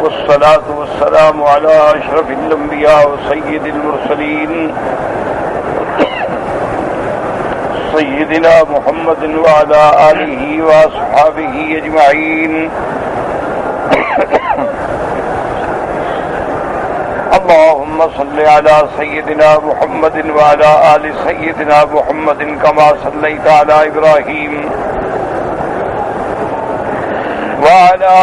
والصلاة والسلام على أشرف الأنبياء وسيد المرسلين سيدنا محمد وعلى آله وأصحابه أجمعين. اللهم صل على سيدنا محمد وعلى آل سيدنا محمد كما صليت على إبراهيم وعلى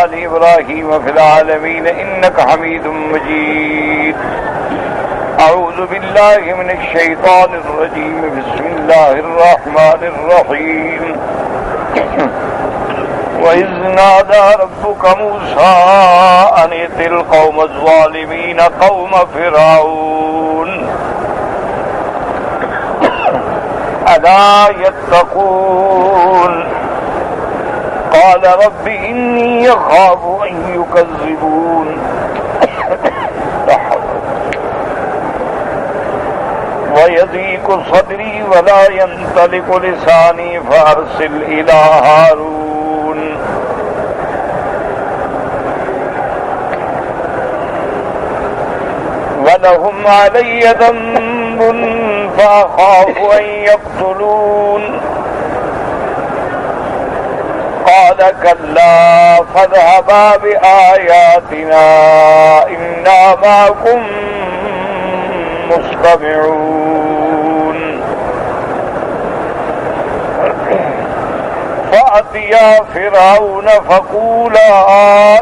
آل إبراهيم في العالمين إنك حميد مجيد. أعوذ بالله من الشيطان الرجيم. بسم الله الرحمن الرحيم. وإذ نادى ربك موسى أن ائت القوم الظالمين قوم فرعون ألا يتقون قال رب إني أخاف أن يكذبون. ويضيق صدري ولا ينطلق لساني فأرسل إلى هارون. ولهم علي ذنب فأخاف أن يقتلون. قال كلا فاذهبا بآياتنا إنا معكم مستمعون. فأتيا فرعون فقولا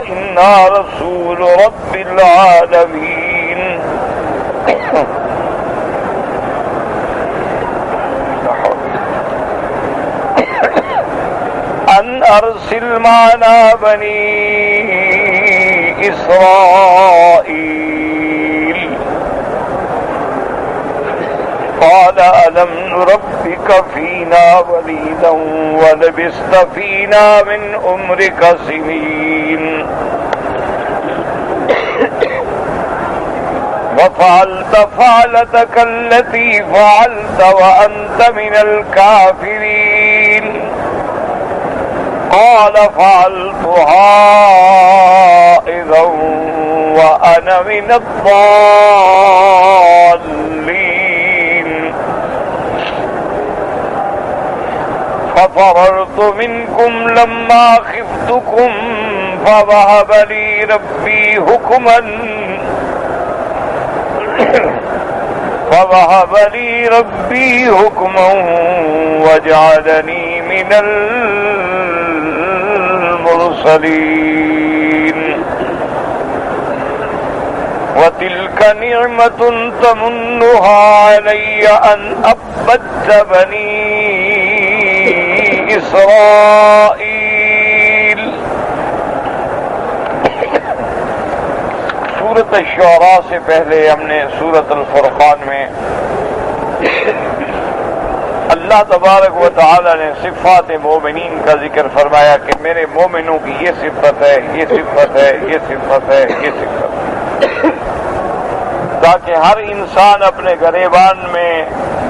إنا رسول رب العالمين. أن أرسل معنا بني إسرائيل. قال ألم نربك فينا وليدا ولبست فينا من عمرك سنين وفعلت فعلتك التي فعلت وأنت من الكافرين. قال فعلتها إذا وأنا من الضالين. ففررت منكم لما خفتكم فوهب لي ربي حكما وجعلني من المرسلين. وتلك نعمة تمنها علي أن عبدت بني إسرائيل. سورۃ الشعراء سے پہلے ہم نے سورۃ الفرقان میں اللہ تبارک و تعالی نے صفات مومنین کا ذکر فرمایا کہ میرے مومنوں کی یہ صفت ہے، یہ صفت ہے، یہ صفت ہے، یہ صفت ہے، تاکہ ہر انسان اپنے گریبان میں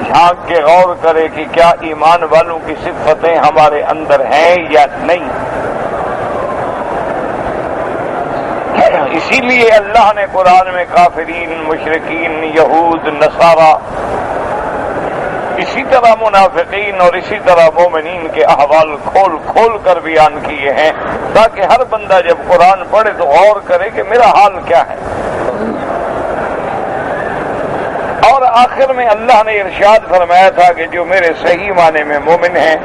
جھانک کے غور کرے کہ کیا ایمان والوں کی صفتیں ہمارے اندر ہیں یا نہیں۔ اسی لیے اللہ نے قرآن میں کافرین، مشرکین، یہود، نصارہ، اسی طرح منافقین اور اسی طرح مومنین کے احوال کھول کھول کر بیان کیے ہیں، تاکہ ہر بندہ جب قرآن پڑھے تو غور کرے کہ میرا حال کیا ہے۔ اور آخر میں اللہ نے ارشاد فرمایا تھا کہ جو میرے صحیح معنی میں مومن ہیں،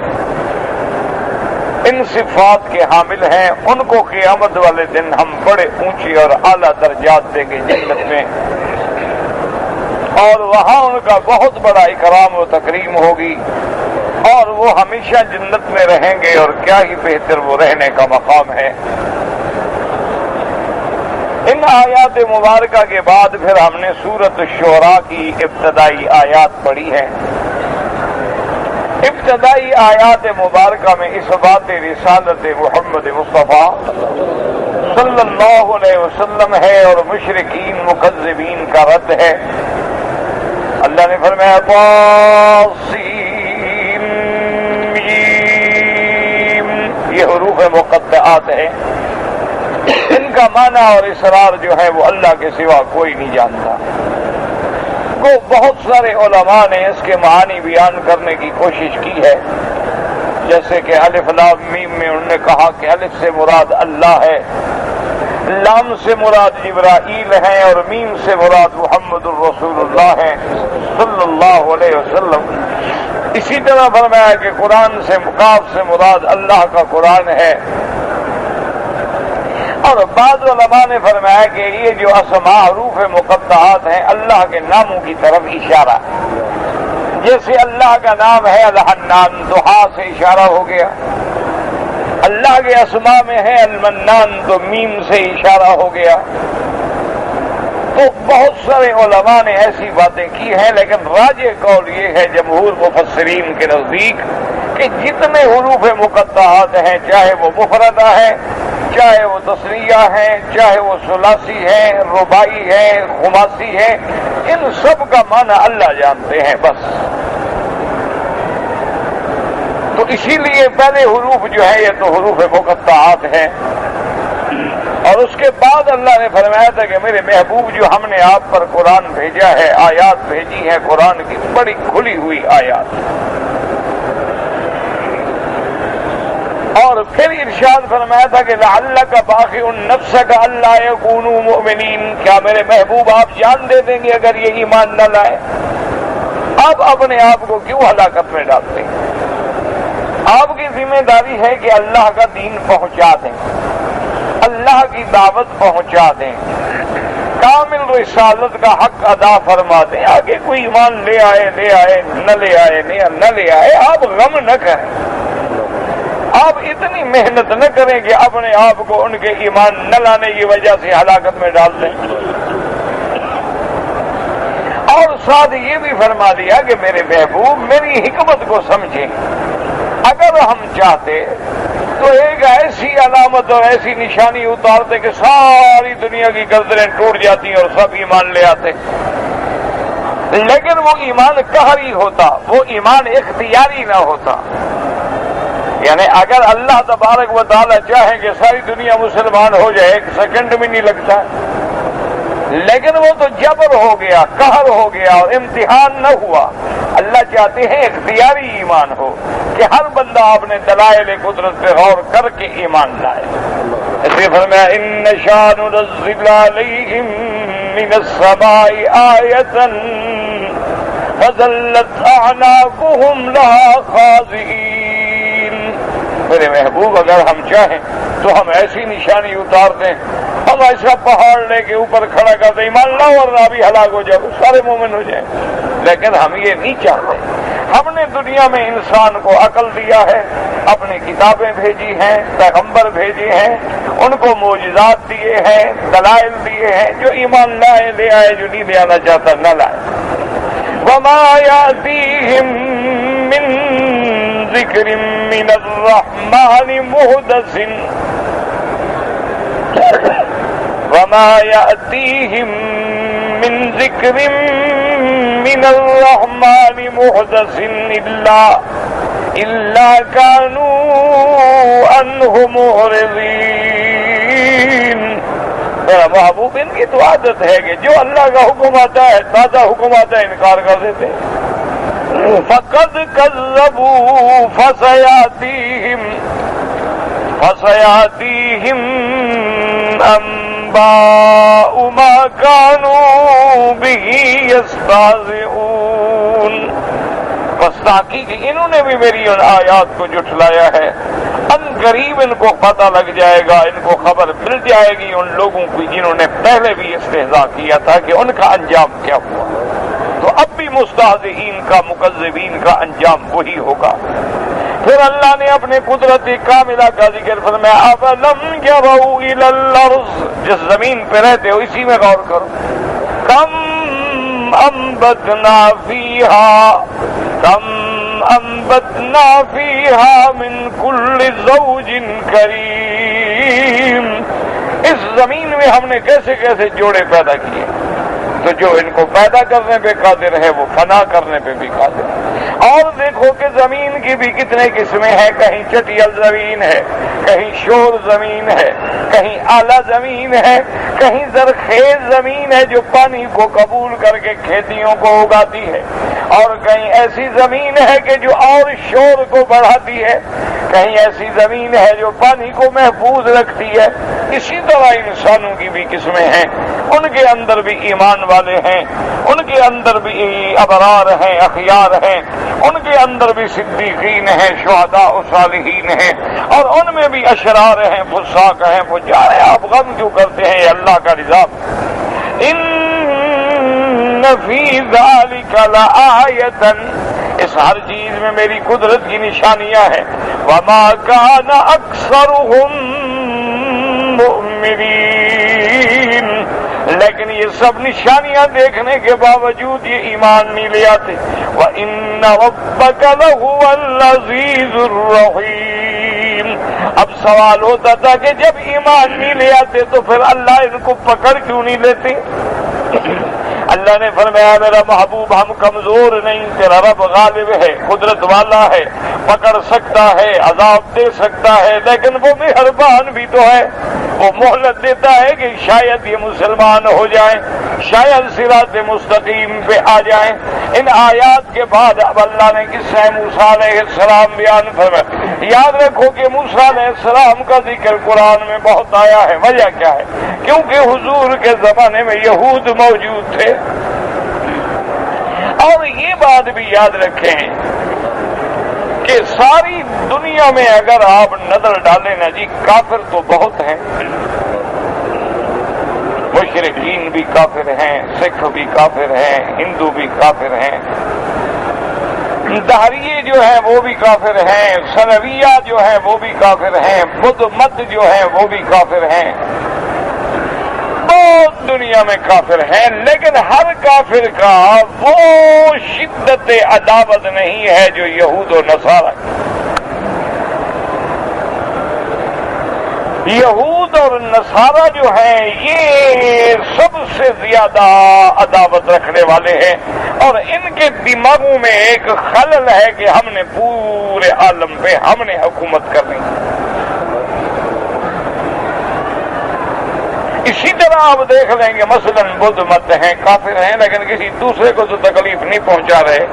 ان صفات کے حامل ہیں، ان کو قیامت والے دن ہم بڑے اونچے اور اعلیٰ درجات دیں گے جنت میں، اور وہاں ان کا بہت بڑا اکرام و تکریم ہوگی، اور وہ ہمیشہ جنت میں رہیں گے، اور کیا ہی بہتر وہ رہنے کا مقام ہے۔ ان آیات مبارکہ کے بعد پھر ہم نے سورۃ الشعراء کی ابتدائی آیات پڑھی ہیں۔ ابتدائی آیات مبارکہ میں اس بات رسالت محمد مصطفیٰ صلی اللہ علیہ وسلم ہے اور مشرکین مکذبین کا رد ہے۔ اللہ نے فرمایا طاسیم، یہ حروف مقطعات ہیں۔ ان کا معنی اور اسرار جو ہے وہ اللہ کے سوا کوئی نہیں جانتا۔ وہ بہت سارے علماء نے اس کے معانی بیان کرنے کی کوشش کی ہے، جیسے کہ الف لام میم میں انہوں نے کہا کہ الف سے مراد اللہ ہے، لام سے مراد جبرائیل ہیں، اور میم سے مراد محمد الرسول اللہ ہیں صلی اللہ علیہ وسلم۔ اسی طرح فرمایا کہ قرآن سے قاف سے مراد اللہ کا قرآن ہے، اور بعض علماء نے فرمایا کہ یہ جو اسماء حروف مقطعات ہیں اللہ کے ناموں کی طرف اشارہ، جیسے اللہ کا نام ہے الحنان تو ہاں سے اشارہ ہو گیا، اللہ کے اسماء میں ہے المنان تو میم سے اشارہ ہو گیا۔ تو بہت سارے علماء نے ایسی باتیں کی ہیں، لیکن راجح قول یہ ہے جمہور مفسرین کے نزدیک کہ جتنے حروف مقطعات ہیں، چاہے وہ مفردہ ہیں، چاہے وہ تثنیہ ہیں، چاہے وہ ثلاثی ہیں، رباعی ہیں، خماسی ہیں، ان سب کا معنی اللہ جانتے ہیں بس۔ تو اسی لیے پہلے حروف جو ہے یہ تو حروف مقطعات ہیں، اور اس کے بعد اللہ نے فرمایا تھا کہ میرے محبوب جو ہم نے آپ پر قرآن بھیجا ہے، آیات بھیجی ہیں قرآن کی بڑی کھلی ہوئی آیات، اور پھر ارشاد فرمایا تھا کہ لعلک باخع نفسک الا یکونوا مؤمنین، کیا میرے محبوب آپ جان دے دیں گے اگر یہ ایمان نہ لائے؟ آپ اپنے آپ کو کیوں ہلاکت میں ڈالتے ہیں؟ آپ کی ذمہ داری ہے کہ اللہ کا دین پہنچا دیں، اللہ کی دعوت پہنچا دیں، کامل رسالت کا حق ادا فرما دیں۔ آگے کوئی ایمان لے آئے نہ لے آئے نہ لے آئے، آپ غم نہ کریں، آپ اتنی محنت نہ کریں کہ اپنے آپ کو ان کے ایمان نہ لانے کی وجہ سے ہلاکت میں ڈال دیں۔ اور ساتھ یہ بھی فرما دیا کہ میرے محبوب میری حکمت کو سمجھیں، اگر ہم چاہتے تو ایک ایسی علامت اور ایسی نشانی اتارتے کہ ساری دنیا کی گردنیں ٹوٹ جاتی اور سب ایمان لے آتے، لیکن وہ ایمان قہری ہوتا، وہ ایمان اختیاری نہ ہوتا۔ یعنی اگر اللہ تبارک و تعالی چاہیں کہ ساری دنیا مسلمان ہو جائے، ایک سیکنڈ بھی نہیں لگتا، لیکن وہ تو جبر ہو گیا، قہر ہو گیا اور امتحان نہ ہوا۔ اللہ چاہتے ہیں اختیاری ایمان ہو کہ ہر بندہ اپنے دلائل قدرت پہ غور کر کے ایمان لائے۔ اسے فرمایا ان نشاء ننزل علیہم من السماء آیۃ فظلت اعناقهم لها خاضعین۔ میرے محبوب اگر ہم چاہیں تو ہم ایسی نشانی اتار دیں، ہم ایسا پہاڑ لے کے اوپر کھڑا کر دیں، ایمان لاؤ ورنہ ابھی ہلاک ہو جاؤ، سارے مومن ہو جائیں، لیکن ہم یہ نہیں چاہتے۔ ہم نے دنیا میں انسان کو عقل دیا ہے، اپنی کتابیں بھیجی ہیں، پیغمبر بھیجے ہیں، ان کو معجزات دیے ہیں، دلائل دیے ہیں، جو ایمان لائے لے آئے، جو نہیں لے آنا چاہتا نہ لائے۔ وما یأتیہم من ذکر من الرحمن محدث وما یأتیہم من ذکر من الرحمن محدث الا كانوا عنہ معرضین۔ میرا محبوب ان کی تو عادت ہے کہ جو اللہ کا حکم آتا ہے، تازہ حکم آتا ہے، انکار کر دیتے۔ فقد كذبوا فسيأتيهم أنباء ما كانوا به يستهزئون۔ بس تحقیق انہوں نے بھی میری ان آیات کو جھٹلایا ہے، ان قریب ان کو پتہ لگ جائے گا، ان کو خبر مل جائے گی ان لوگوں کی جنہوں نے پہلے بھی استہزاء کیا تھا کہ ان کا انجام کیا ہوا۔ تو اب بھی مستہزئین کا، مکذبین کا انجام وہی ہوگا۔ پھر اللہ نے اپنے قدرت کاملہ کا ذکر فرمایا افلم یروا الی الارض، جس زمین پہ رہتے ہو اسی میں غور کرو، کم انبتنا فیہا من کل زوج کریم۔ اس زمین میں ہم نے کیسے کیسے جوڑے پیدا کیے، تو جو ان کو پیدا کرنے پہ قادر ہے وہ فنا کرنے پہ بھی قادر ہے۔ اور دیکھو کہ زمین کی بھی کتنے قسمیں ہیں، کہیں چٹیل زمین ہے، کہیں شور زمین ہے، کہیں اعلیٰ زمین ہے، کہیں زرخیز زمین ہے جو پانی کو قبول کر کے کھیتیوں کو اگاتی ہے، اور کہیں ایسی زمین ہے کہ جو اور شور کو بڑھاتی ہے، کہیں ایسی زمین ہے جو پانی کو محفوظ رکھتی ہے۔ اسی طرح انسانوں کی بھی قسمیں ہیں، ان کے اندر بھی ایمان والے ہیں، ان کے اندر بھی ابرار ہیں، اخیار ہیں، ان کے اندر بھی صدیقین ہیں، شہداء و صالحین ہیں، اور ان میں بھی اشرار ہیں، فساق ہیں، فجار ہیں۔ آپ غم کیوں کرتے ہیں؟ یہ اللہ کا نظام۔ ان فی ذلک لآیۃ، اس ہر چیز میں میری قدرت کی نشانیاں ہیں۔ وما کان اکثرهم مؤمنین، لیکن یہ سب نشانیاں دیکھنے کے باوجود یہ ایمان نہیں لے آتے۔ وَإِنَّ رَبَّكَ لَهُوَ الْعَزِيزُ الرَّحِيمُ۔ اب سوال ہوتا تھا کہ جب ایمان نہیں لے آتے تو پھر اللہ ان کو پکڑ کیوں نہیں لیتے؟ اللہ نے فرمایا میرا محبوب ہم کمزور نہیں، تیرا رب غالب ہے، قدرت والا ہے، پکڑ سکتا ہے، عذاب دے سکتا ہے، لیکن وہ مہربان بھی تو ہے، وہ مہلت دیتا ہے کہ شاید یہ مسلمان ہو جائیں، شاید صراط مستقیم پہ آ جائیں۔ ان آیات کے بعد اب اللہ نے قصہ موسیٰ علیہ السلام بیان فرمایا۔ یاد رکھو کہ موسیٰ علیہ السلام کا ذکر قرآن میں بہت آیا ہے۔ وجہ کیا ہے؟ کیونکہ حضور کے زمانے میں یہود موجود تھے، اور یہ بات بھی یاد رکھیں کہ ساری دنیا میں اگر آپ نظر ڈالیں نا جی، کافر تو بہت ہیں، مشرکین بھی کافر ہیں، سکھ بھی کافر ہیں، ہندو بھی کافر ہیں، دہریے جو ہیں وہ بھی کافر ہیں، سنویہ جو ہیں وہ بھی کافر ہیں، بدھ مت جو ہیں وہ بھی کافر ہیں، بہت دنیا میں کافر ہیں، لیکن ہر کافر کا وہ شدت عداوت نہیں ہے جو یہود و نصارہ۔ یہود اور نصارہ جو ہیں یہ سب سے زیادہ عداوت رکھنے والے ہیں، اور ان کے دماغوں میں ایک خلل ہے کہ ہم نے پورے عالم پہ ہم نے حکومت کرنی۔ اسی طرح آپ دیکھ لیں گے مثلاً بدھ مت ہیں، کافر ہیں، لیکن کسی دوسرے کو تو تکلیف نہیں پہنچا رہے۔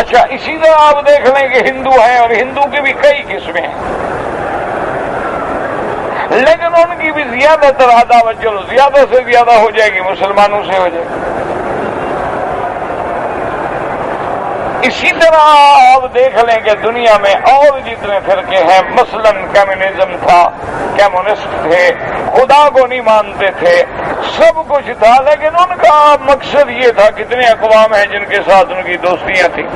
اچھا، اسی طرح آپ دیکھ لیں کہ ہندو ہیں، اور ہندو کی بھی کئی قسمیں ہیں، لیکن ان کی بھی زیادہ تر عداوت چلو زیادہ سے زیادہ ہو جائے گی مسلمانوں سے ہو جائے گی۔ اسی طرح آپ دیکھ لیں کہ دنیا میں اور جتنے فرقے ہیں، مثلا کمیونزم تھا، کمیونسٹ تھے، خدا کو نہیں مانتے تھے، سب کچھ تھا، لیکن ان کا مقصد یہ تھا، کتنے اقوام ہیں جن کے ساتھ ان کی دوستیاں تھیں،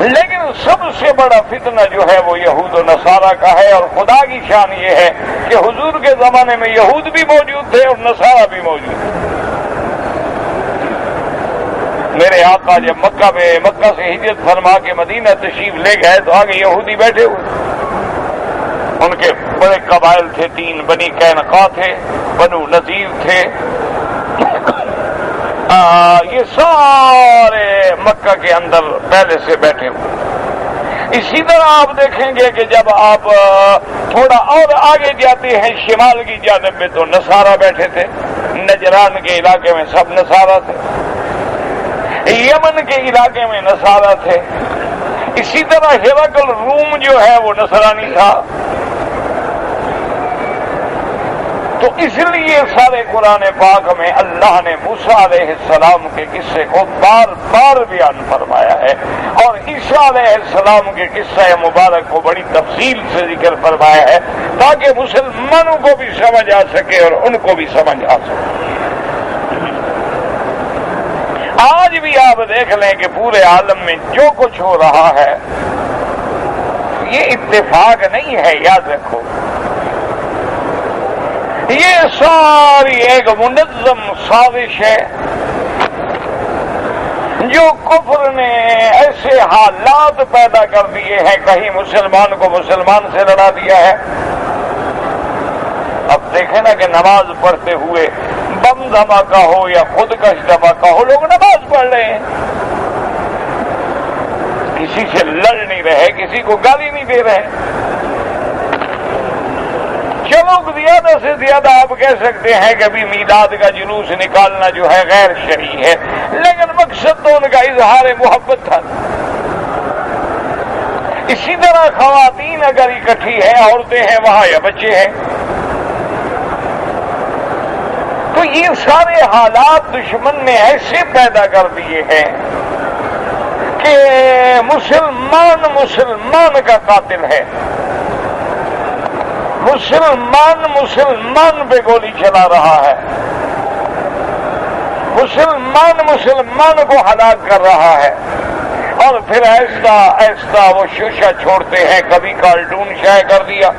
لیکن سب سے بڑا فتنہ جو ہے وہ یہود و نصارہ کا ہے، اور خدا کی شان یہ ہے کہ حضور کے زمانے میں یہود بھی موجود تھے اور نصارہ بھی موجود تھے۔ میرے آقا جب مکہ سے ہجرت فرما کے مدینہ تشریف لے گئے تو آگے یہودی بیٹھے ہوئے، ان کے بڑے قبائل تھے، 3 بنی قینقاع تھے، بنو نذیر تھے، یہ سارے مکہ کے اندر پہلے سے بیٹھے ہوئے۔ اسی طرح آپ دیکھیں گے کہ جب آپ تھوڑا اور آگے جاتے ہیں شمال کی جانب میں تو نصارہ بیٹھے تھے، نجران کے علاقے میں سب نصارہ تھے، یمن کے علاقے میں نصارہ تھے، اسی طرح ہرقل روم جو ہے وہ نصرانی تھا۔ تو اس لیے سارے قرآن پاک میں اللہ نے موسیٰ علیہ السلام کے قصے کو بار بار بیان فرمایا ہے، اور عیسیٰ علیہ السلام کے قصہ مبارک کو بڑی تفصیل سے ذکر فرمایا ہے، تاکہ مسلمانوں کو بھی سمجھ آ سکے اور ان کو بھی سمجھ آ سکے۔ آج بھی آپ دیکھ لیں کہ پورے عالم میں جو کچھ ہو رہا ہے یہ اتفاق نہیں ہے، یاد رکھو، یہ ساری ایک منظم سازش ہے جو کفر نے ایسے حالات پیدا کر دیے ہیں، کہیں مسلمان کو مسلمان سے لڑا دیا ہے۔ اب دیکھیں نا کہ نماز پڑھتے ہوئے بم دھماکہ ہو یا خودکش دھماکہ ہو، لوگ نماز پڑھ رہے ہیں، کسی سے لڑ نہیں رہے، کسی کو گالی نہیں دے رہے. چلو زیادہ سے زیادہ آپ کہہ سکتے ہیں کہ ابھی میلاد کا جلوس نکالنا جو ہے غیر شرعی ہے، لیکن مقصد تو ان کا اظہار محبت تھا. اسی طرح خواتین اگر اکٹھی ہیں، عورتیں ہیں وہاں یا بچے ہیں، تو یہ سارے حالات دشمن نے ایسے پیدا کر دیے ہیں کہ مسلمان کا قاتل ہے، مسلمان پہ گولی چلا رہا ہے، مسلمان کو ہلاک کر رہا ہے. اور پھر ایسا وہ شوشہ چھوڑتے ہیں. کبھی کارٹون شائع کر دیا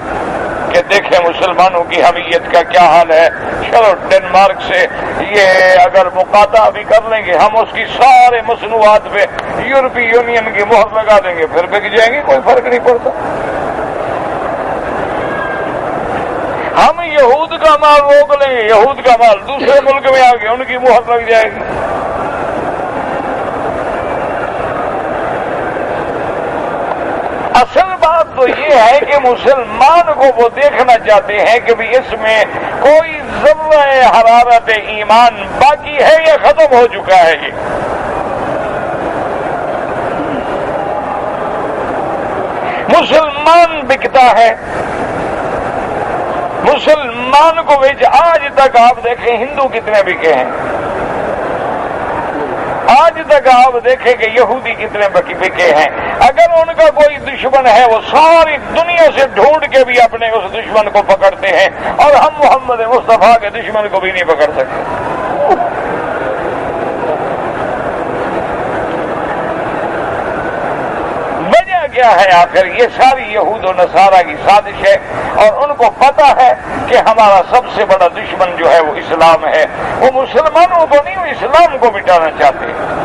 کہ دیکھیں مسلمانوں کی حمیت کا کیا حال ہے، چلو ڈنمارک سے یہ اگر مقاطعہ بھی کر لیں گے ہم اس کی سارے مصنوعات پہ یورپی یونین کی مہر لگا دیں گے، پھر بک جائیں گے، کوئی فرق نہیں پڑتا. ہم یہود کا مال روک لیں گے، یہود کا مال دوسرے ملک میں آ گیا، ان کی مہر لگ جائے گی. اصل بات تو یہ ہے کہ مسلمان کو وہ دیکھنا چاہتے ہیں کہ بھی اس میں کوئی ذرہ حرارت ایمان باقی ہے یا ختم ہو چکا ہے. یہ مسلمان بکتا ہے، مسلمان کو بیچ. آج تک آپ دیکھیں ہندو کتنے بکے ہیں، آج تک آپ دیکھیں کہ یہودی کتنے بکے ہیں. اگر ان کا کوئی دشمن ہے وہ ساری دنیا سے ڈھونڈ کے بھی اپنے اس دشمن کو پکڑتے ہیں، اور ہم محمد مصطفیٰ کے دشمن کو بھی نہیں پکڑ سکتے. وجہ کیا ہے آخر؟ یہ ساری یہود و نصارہ کی سازش ہے، اور ان کو پتا ہے کہ ہمارا سب سے بڑا دشمن جو ہے وہ اسلام ہے. وہ مسلمانوں کو نہیں، وہ اسلام کو مٹانا چاہتے ہیں.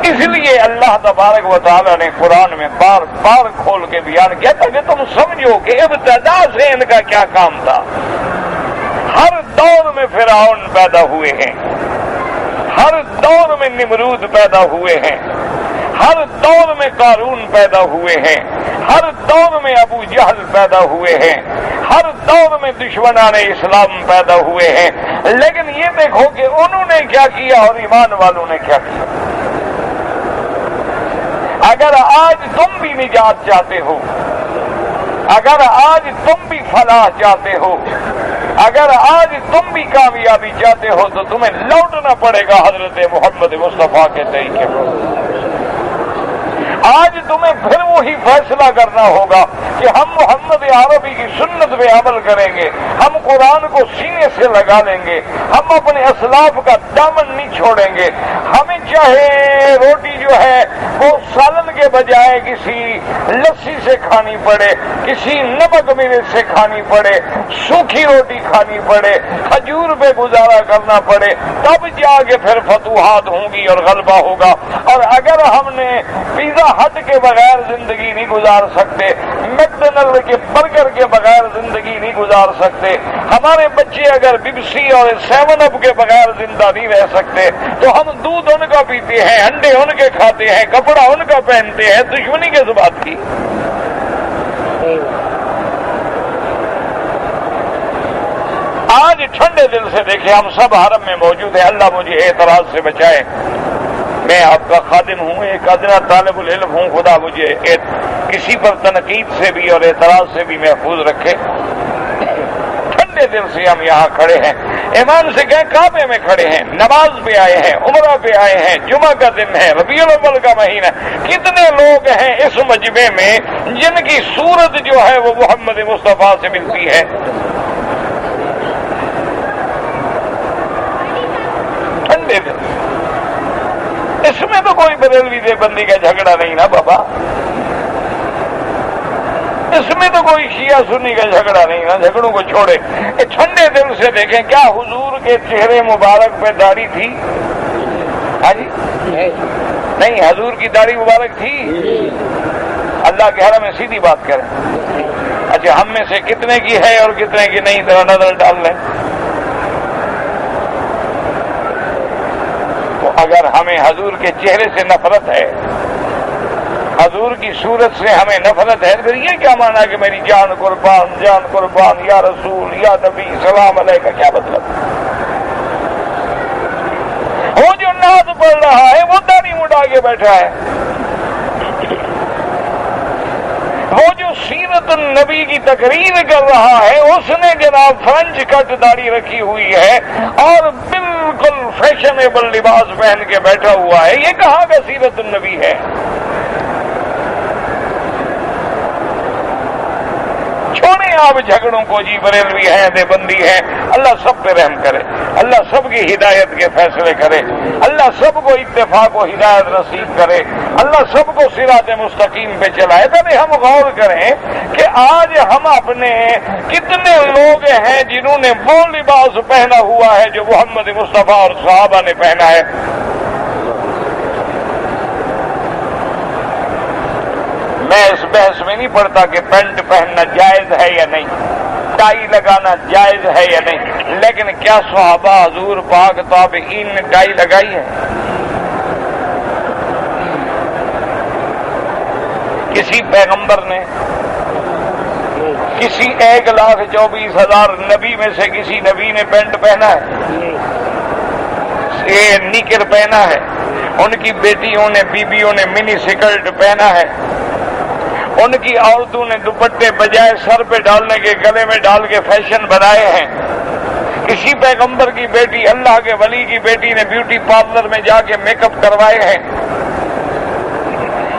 اس لیے اللہ تبارک و تعالیٰ نے قرآن میں بار بار کھول کے بیان کیا تھا کہ تم سمجھو کہ ابتدا سے ان کا کیا کام تھا. ہر دور میں فرعون پیدا ہوئے ہیں، ہر دور میں نمرود پیدا ہوئے ہیں، ہر دور میں قارون پیدا ہوئے ہیں، ہر دور میں ابو جہل پیدا ہوئے ہیں، ہر دور میں دشمنان اسلام پیدا ہوئے ہیں. لیکن یہ دیکھو کہ انہوں نے کیا کیا اور ایمان والوں نے کیا کیا. اگر آج تم بھی نجات چاہتے ہو، اگر آج تم بھی فلاح چاہتے ہو، اگر آج تم بھی کامیابی چاہتے ہو، تو تمہیں لوٹنا پڑے گا حضرت محمد مصطفیٰ کے طریقے پر. آج تمہیں پھر وہی فیصلہ کرنا ہوگا کہ ہم محمد عربی کی سنت پہ عمل کریں گے، ہم قرآن کو سینے سے لگا لیں گے، ہم اپنے اسلاف کا دامن نہیں چھوڑیں گے. ہمیں چاہے روٹی جو ہے وہ سالن کے بجائے کسی لسی سے کھانی پڑے، کسی نمک مرچ سے کھانی پڑے، سوکھی روٹی کھانی پڑے، کھجور پہ گزارا کرنا پڑے، تب جا کے پھر فتوحات ہوں گی اور غلبہ ہوگا. اور اگر ہم نے پیزا ہٹ کے بغیر زندگی نہیں گزار سکتے، میکڈونلڈ کے برگر کے بغیر زندگی نہیں گزار سکتے، ہمارے بچے اگر بپسی اور 7 اپ کے بغیر زندہ نہیں رہ سکتے، تو ہم دودھ ان کا پیتے ہیں، انڈے ان کے کھاتے ہیں، کپڑا ان کا پہنتے ہیں. دشمنی کس بات کی؟ آج ٹھنڈے دل سے دیکھیں، ہم سب حرم میں موجود ہیں. اللہ مجھے اعتراض سے بچائے، میں آپ کا خادم ہوں، ایک ادنا طالب العلم ہوں. خدا مجھے کسی پر تنقید سے بھی اور اعتراض سے بھی محفوظ رکھے. ٹھنڈے دل سے ہم یہاں کھڑے ہیں، ایمان سے کہیں کعبے میں کھڑے ہیں، نماز پہ آئے ہیں، عمرہ پہ آئے ہیں، جمعہ کا دن ہے، ربیع الاول کا مہینہ. کتنے لوگ ہیں اس مجمع میں جن کی صورت جو ہے وہ محمد مصطفیٰ سے ملتی ہے؟ ٹھنڈے دل. اس میں تو کوئی بریلوی دیوبندی کا جھگڑا نہیں نا بابا، اس میں تو کوئی شیعہ سنی کا جھگڑا نہیں نا. جھگڑوں کو چھوڑے، ٹھنڈے دل سے دیکھیں. کیا حضور کے چہرے مبارک پہ داڑھی تھی؟ ہاں جی نہیں، حضور کی داڑھی مبارک تھی؟ اللہ کے حرم میں سیدھی بات کریں. اچھا ہم میں سے کتنے کی ہے اور کتنے کی نہیں؟ ذرا نظر ڈال لیں. اگر ہمیں حضور کے چہرے سے نفرت ہے، حضور کی صورت سے ہمیں نفرت ہے، پھر یہ کیا مانا کہ میری جان قربان یا رسول یا نبی سلام علیہ کا کیا مطلب؟ وہ جو نعت پڑھ رہا ہے وہ داڑھی مڈا کے بیٹھا ہے، وہ جو سیرت النبی کی تقریر کر رہا ہے اس نے جناب فرنچ کٹ داڑھی رکھی ہوئی ہے اور بالکل فیشنیبل لباس پہن کے بیٹھا ہوا ہے، یہ کہاں کا سیرت النبی ہے؟ چھوڑیں آپ جھگڑوں کو، جی بریلوی ہیں دیوبندی ہیں، اللہ سب پہ رحم کرے، اللہ سب کی ہدایت کے فیصلے کرے، اللہ سب کو اتفاق و ہدایت نصیب کرے، اللہ سب کو صراط مستقیم پہ چلائے۔ تبھی ہم غور کریں کہ آج ہم اپنے کتنے لوگ ہیں جنہوں نے وہ لباس پہنا ہوا ہے جو محمد مصطفیٰ اور صحابہ نے پہنا ہے۔ میں اس بحث میں نہیں پڑھتا کہ پینٹ پہننا جائز ہے یا نہیں، ٹائی لگانا جائز ہے یا نہیں، لیکن کیا صحابہ حضور پاک تابعین نے ٹائی لگائی ہے؟ کسی پیغمبر نے، کسی 1,24,000 نبی میں سے کسی نبی نے پینٹ پہنا ہے؟ یہ نیکر پہنا ہے، ان کی بیٹیوں نے، بیویوں نے منی سکرٹ پہنا ہے، ان کی عورتوں نے دوپٹے بجائے سر پہ ڈالنے کے گلے میں ڈال کے فیشن بنائے ہیں۔ کسی پیغمبر کی بیٹی، اللہ کے ولی کی بیٹی نے بیوٹی پارلر میں جا کے میک اپ کروائے ہیں۔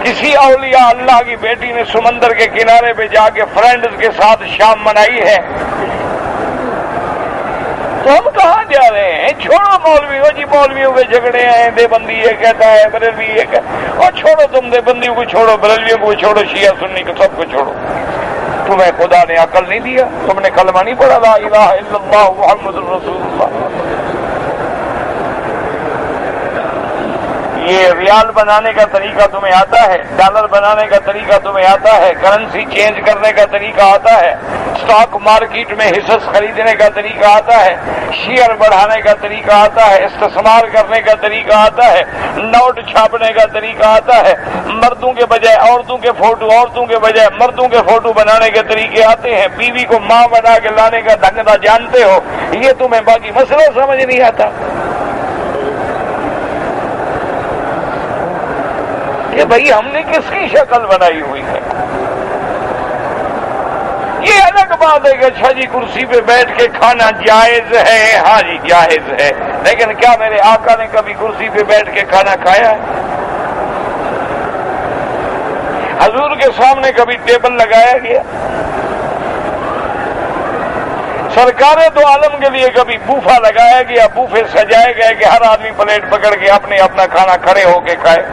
کسی اولیاء اللہ کی بیٹی نے سمندر کے کنارے پہ جا کے فرینڈز کے ساتھ شام منائی ہے۔ تو ہم کہاں جا رہے ہیں؟ چھوڑو مولویوں، جی مولویوں کے جھگڑے ہیں، دیوبندی یہ کہتا ہے، بریلوی یہ کہتا، اور چھوڑو تم دیوبندیوں کو چھوڑو، بریلویوں کو چھوڑو، شیعہ سنی کو سب کو چھوڑو۔ تمہیں خدا نے عقل نہیں دیا؟ تم نے کلمہ نہیں پڑھا لا الہ الا اللہ محمد الرسول اللہ؟ یہ ریال بنانے کا طریقہ تمہیں آتا ہے؟ ڈالر بنانے کا طریقہ تمہیں آتا ہے؟ کرنسی چینج کرنے کا طریقہ آتا ہے؟ اسٹاک مارکیٹ میں حصص خریدنے کا طریقہ آتا ہے؟ شیئر بڑھانے کا طریقہ آتا ہے؟ استثمار کرنے کا طریقہ آتا ہے؟ نوٹ چھاپنے کا طریقہ آتا ہے؟ مردوں کے بجائے عورتوں کے فوٹو، عورتوں کے بجائے مردوں کے فوٹو بنانے کے طریقے آتے ہیں؟ بیوی کو ماں بنا کے لانے کا ڈھنگ جانتے ہو؟ یہ تمہیں باقی مسئلہ سمجھ نہیں آتا کہ بھئی ہم نے کس کی شکل بنائی ہوئی ہے؟ یہ الگ بات ہے کہ اچھا جی کرسی پہ بیٹھ کے کھانا جائز ہے، ہاں جی جائز ہے، لیکن کیا میرے آقا نے کبھی کرسی پہ بیٹھ کے کھانا کھایا ہے؟ حضور کے سامنے کبھی ٹیبل لگایا گیا؟ سرکار دو عالم کے لیے کبھی بوفا لگایا گیا، بوفے سجائے گئے کہ ہر آدمی پلیٹ پکڑ کے اپنے اپنا کھانا کھڑے ہو کے کھائے؟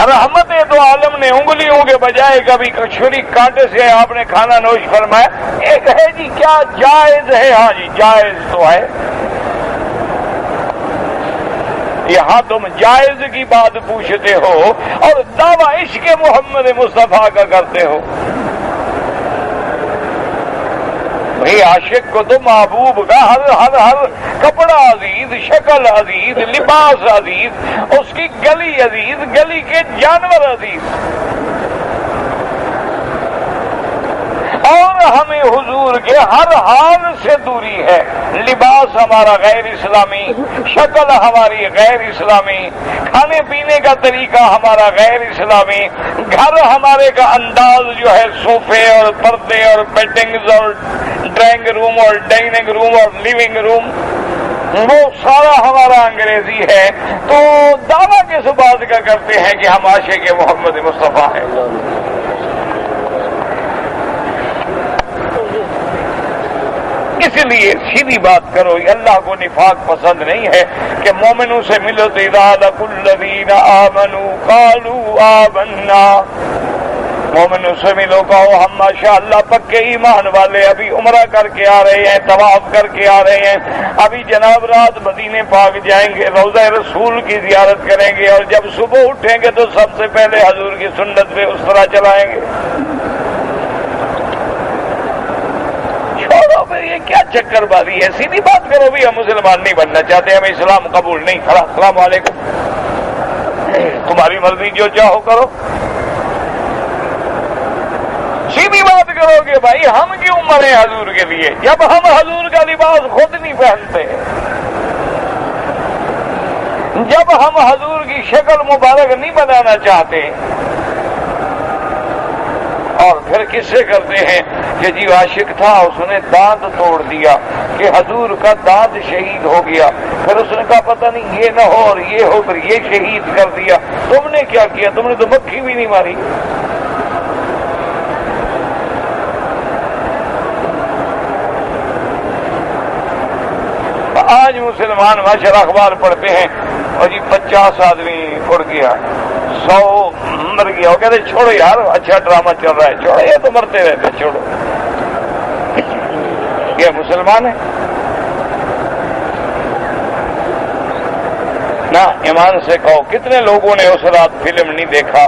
رحمت دو عالم نے انگلیوں کے بجائے کبھی چھری کانٹے سے آپ نے کھانا نوش فرمایا؟ ایک ہے جی کیا جائز ہے؟ ہاں جی جائز تو ہے۔ یہاں تم جائز کی بات پوچھتے ہو اور دعویٰ عشق محمد مصطفیٰ کا کرتے ہو۔ بھئی عاشق کو تو محبوب کا ہر کپڑا عزیز، شکل عزیز، لباس عزیز، اس کی گلی عزیز، گلی کے جانور عزیز، اور ہمیں حضور کے ہر حال سے دوری ہے۔ لباس ہمارا غیر اسلامی، شکل ہماری غیر اسلامی، کھانے پینے کا طریقہ ہمارا غیر اسلامی، گھر ہمارے کا انداز جو ہے صوفے اور پردے اور بیڈنگز اور ڈرائنگ روم اور ڈائننگ روم اور لیونگ روم، وہ سارا ہمارا انگریزی ہے۔ تو دعویٰ کس بات کا کرتے ہیں کہ ہم عاشق محمد مصطفیٰ ہیں؟ اس لیے سیدھی بات کرو، اللہ کو نفاق پسند نہیں ہے کہ مومنوں سے ملو تو اذا لقوا الذین آمنوا قالوا آمنا، مومنوں سے ملو کہو ہم ماشاءاللہ پکے ایمان والے، ابھی عمرہ کر کے آ رہے ہیں، طواف کر کے آ رہے ہیں، ابھی جناب رات مدینے پاک جائیں گے، روضہ رسول کی زیارت کریں گے، اور جب صبح اٹھیں گے تو سب سے پہلے حضور کی سنت پہ اس طرح چلائیں گے۔ چھوڑو پھر یہ کیا چکر بازی ہے؟ سیدھی بات کرو بھی، ہم مسلمان نہیں بننا چاہتے، ہمیں اسلام قبول نہیں، کھڑا السلام علیکم، تمہاری مرضی جو چاہو کرو. سیدھی بات کرو کہ بھائی ہم کیوں مرے حضور کے لیے جب ہم حضور کا لباس خود نہیں پہنتے، جب ہم حضور کی شکل مبارک نہیں بنانا چاہتے. اور پھر کس سے کرتے ہیں کہ جی عاشق تھا اس نے دانت توڑ دیا کہ حضور کا دانت شہید ہو گیا، پھر اس نے کہا پتہ نہیں یہ نہ ہو اور یہ ہو، پھر یہ شہید کر دیا. تم نے کیا کیا؟ تم نے تو مکھی بھی نہیں ماری. آج مسلمان ماشاءاللہ اخبار پڑھتے ہیں اور جی 50 آدمی اڑ گیا، 100 مر گیا. وہ کہتے چھوڑو یار، اچھا ڈرامہ چل رہا ہے، چھوڑو، یہ تو مرتے رہتے، چھوڑو. یہ مسلمان ہے نا؟ ایمان سے کہو کتنے لوگوں نے اس رات فلم نہیں دیکھا؟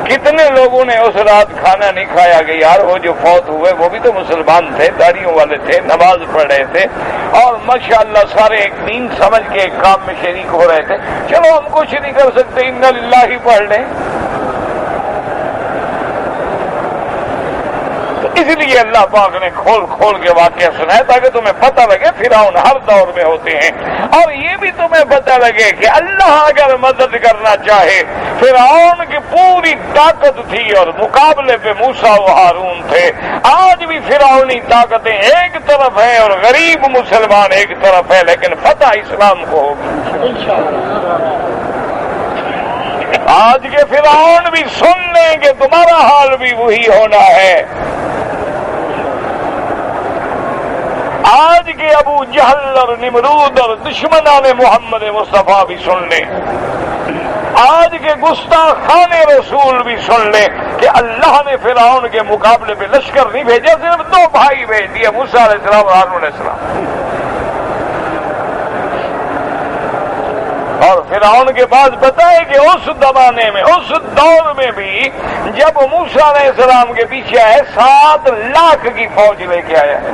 کتنے لوگوں نے اس رات کھانا نہیں کھایا کہ یار وہ جو فوت ہوئے وہ بھی تو مسلمان تھے، داڑھیوں والے تھے، نماز پڑھ رہے تھے اور ماشاءاللہ سارے ایک دین سمجھ کے ایک کام میں شریک ہو رہے تھے. چلو ہم کچھ نہیں کر سکتے، انا للہ ہی پڑھ لیں. اس لیے اللہ پاک نے کھول کھول کے واقعہ سنایا تاکہ تمہیں پتہ لگے فرعون ہر دور میں ہوتے ہیں، اور یہ بھی تمہیں پتہ لگے کہ اللہ اگر مدد کرنا چاہے، فرعون کی پوری طاقت تھی اور مقابلے پہ موسیٰ و ہارون تھے. آج بھی فرعونی طاقتیں ایک طرف ہیں اور غریب مسلمان ایک طرف ہے، لیکن فتح اسلام کو ہوگی. آج کے فرعون بھی سن لیں کہ تمہارا حال بھی وہی ہونا ہے. آج کے ابو جہل اور نمرود اور دشمنان محمد مصطفیٰ بھی سن لیں، آج کے گستاخان رسول بھی سن لیں کہ اللہ نے فرعون کے مقابلے پہ لشکر نہیں بھیجا، صرف 2 بھائی بھیج دیے، موسیٰ علیہ السلام اور ہارون علیہ السلام. اور فرعون کے بعد بتائے کہ اس زمانے میں، اس دور میں بھی جب موسیٰ علیہ السلام کے پیچھے آئے 7 لاکھ کی فوج لے کے آیا ہے.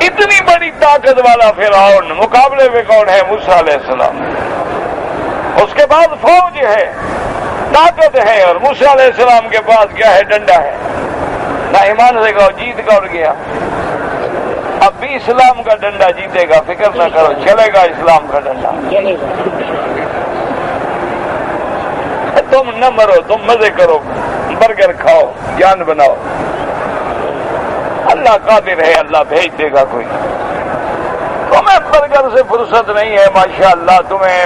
اتنی بڑی طاقت والا فرعون، مقابلے میں کون ہے؟ موسیٰ علیہ السلام. اس کے بعد فوج ہے، طاقت ہے، اور موسیٰ علیہ السلام کے پاس کیا ہے؟ ڈنڈا ہے. نہ ایمان سے کہو جیت کر گیا. اب بھی اسلام کا ڈنڈا جیتے گا، فکر نہ کرو، چلے گا اسلام کا ڈنڈا. تم نہ مرو، تم مزے کرو، برگر کھاؤ، جان بناؤ. اللہ قادر ہے، اللہ بھیج دے گا کوئی. تمہیں برگر سے فرصت نہیں ہے ماشاءاللہ، تمہیں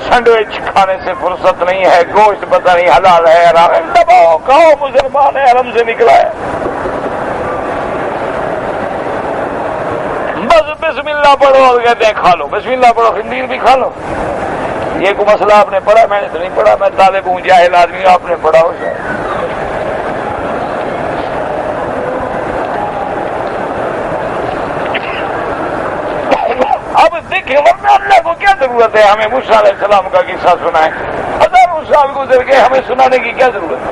سینڈوچ کھانے سے فرصت نہیں ہے، گوشت پتہ نہیں حلال ہے حرام ہے، دباؤ کھاؤ، مسلمان ہے، حرم سے نکلا ہے. بس بسم اللہ پڑھو اور کہتے ہیں کھا لو، بسم اللہ پڑھو، خنزیر بھی کھا لو. یہ کوئی مسئلہ آپ نے پڑھا؟ میں نے تو نہیں پڑھا، میں طالب ہوں، جاہل آدمی ہوں، آپ نے پڑھا ہو شاید. اب دیکھیں ورنہ اللہ کو کیا ضرورت ہے ہمیں موسیٰ علیہ السلام کا قصہ سنائیں؟ 1000 سال گزر گئے، ہمیں سنانے کی کیا ضرورت ہے؟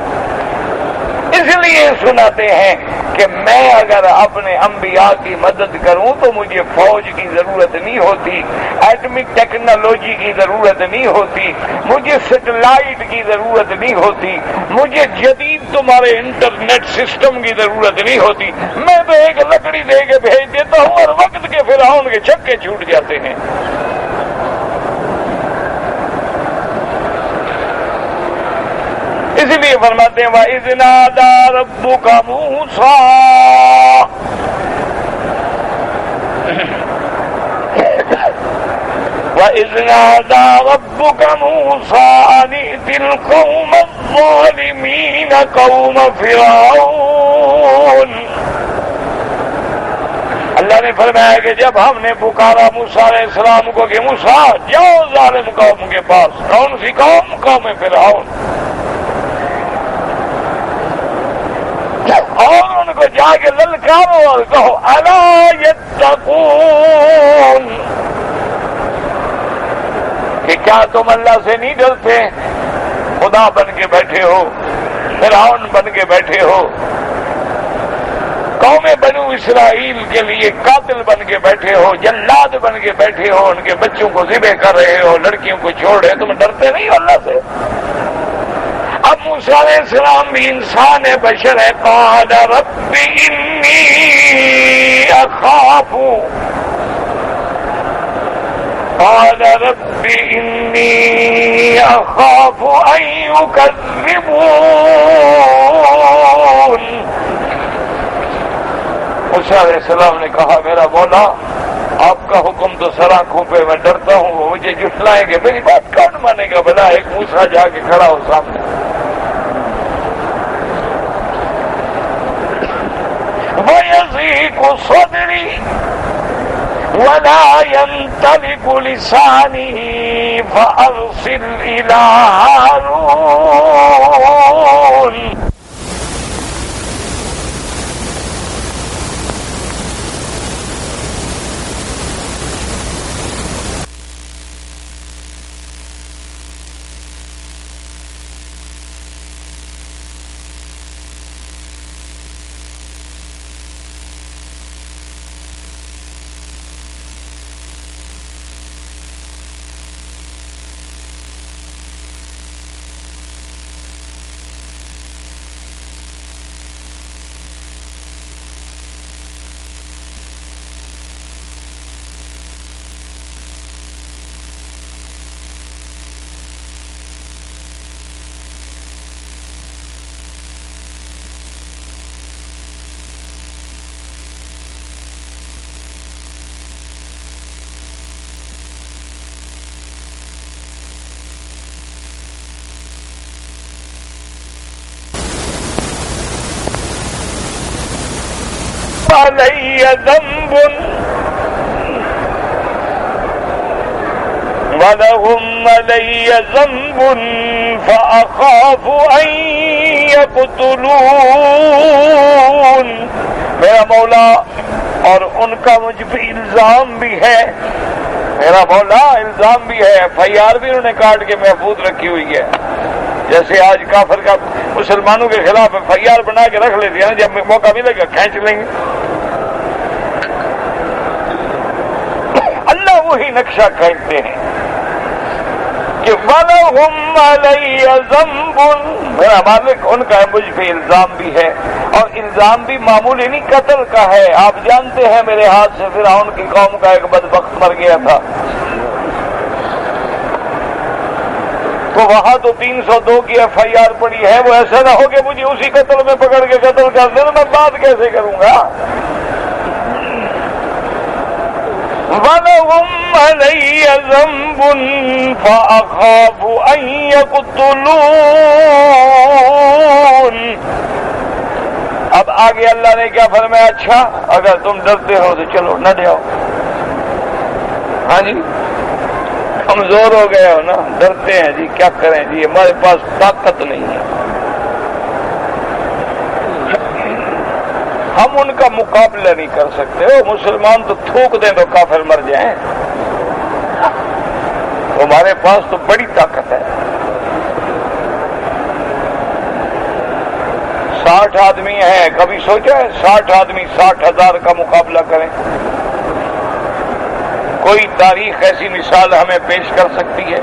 اس لیے سناتے ہیں کہ میں اگر اپنے انبیاء کی مدد کروں تو مجھے فوج کی ضرورت نہیں ہوتی، ایٹمک ٹیکنالوجی کی ضرورت نہیں ہوتی، مجھے سیٹلائٹ کی ضرورت نہیں ہوتی، مجھے جدید تمہارے انٹرنیٹ سسٹم کی ضرورت نہیں ہوتی. میں تو ایک لکڑی دے کے بھیج دیتا ہوں اور وقت کے فرعون کے چھکے چھوٹ جاتے ہیں. اس لیے فرماتے ہیں وَإِذْ نَادَىٰ رَبُّكَ مُوسَىٰ وَإِذْ نَادَىٰ رَبُّكَ مُوسَىٰ أَنِ ائْتِ الْقَوْمَ الظَّالِمِينَ قَوْمَ فِرْعَوْنَ. اللہ نے فرمایا کہ جب ہم نے پکارا موسیٰ علیہ السلام کو کہ موسیٰ جاؤ ظالم قوم کے پاس. کون سی قوم؟ قوم فرعون. اور ان کو جا کے للکارو اور کہو الا یتقون، کہ کیا تم اللہ سے نہیں ڈرتے؟ خدا بن کے بیٹھے ہو، فرعون بن کے بیٹھے ہو، قوم بنو اسرائیل کے لیے قاتل بن کے بیٹھے ہو، جلاد بن کے بیٹھے ہو، ان کے بچوں کو ذبح کر رہے ہو، لڑکیوں کو چھوڑ رہے ہو، تم ڈرتے نہیں ہو اللہ سے؟ اب موسیٰ علیہ السلام بھی انسان ہے، بشر ہے. قال رب انی اخاف، قال رب انی اخاف ان یکذبون. موسیٰ علیہ السلام نے کہا میرا مولا آپ کا حکم تو سر آنکھوں پہ، میں ڈرتا ہوں وہ مجھے جھٹلائیں گے. میری بات کون مانے گا؟ بلا ایک موسیٰ جا کے کھڑا ہو سامنے. وَيَضِيقُ صَدْرِي وَلَا يَنْطَلِقُ لِسَانِي فَأَرْسِلْ إِلَىٰ هَارُونَ. علی ذنب ولهم علی ذنب فأخاف ان یقتلون. میرا مولا اور ان کا مجھ پہ الزام بھی ہے، میرا مولا الزام بھی ہے. FIR بھی انہوں نے کاٹ کے محفوظ رکھی ہوئی ہے. جیسے آج کافر کا مسلمانوں کے خلاف FIR بنا کے رکھ لیتے ہیں، جب موقع ملے گا کھینچ لیں گے. اللہ وہی نقشہ کھینچتے ہیں کہ وَلَهُمْ عَلَيَّ ذَنْبٌ، میرا مالک ان کا مجھ پہ الزام بھی ہے، اور الزام بھی معمولی نہیں، قتل کا ہے. آپ جانتے ہیں میرے ہاتھ سے فرعون کی قوم کا ایک بدبخت مر گیا تھا، تو وہاں تو 302 کی FIR پڑی ہے. وہ ایسا نہ ہو کہ مجھے اسی قتل میں پکڑ کے قتل کر دیں، میں بات کیسے کروں گا؟ وَلَهُمْ عَلَيَّ ذَنْبٌ فَأَخَافُ أَن يَقْتُلُونَ. اب آگے اللہ نے کیا فرمایا؟ اچھا اگر تم ڈرتے ہو تو چلو نہ جاؤ. ہاں جی کمزور ہو گئے ہو نا، ڈرتے ہیں جی، کیا کریں جی، ہمارے پاس طاقت نہیں ہے، ہم ان کا مقابلہ نہیں کر سکتے. وہ مسلمان تو تھوک دیں تو کافر مر جائیں، ہمارے پاس تو بڑی طاقت ہے. 60 آدمی ہیں، کبھی سوچا ہے 60 آدمی 60,000 کا مقابلہ کریں؟ کوئی تاریخ ایسی مثال ہمیں پیش کر سکتی ہے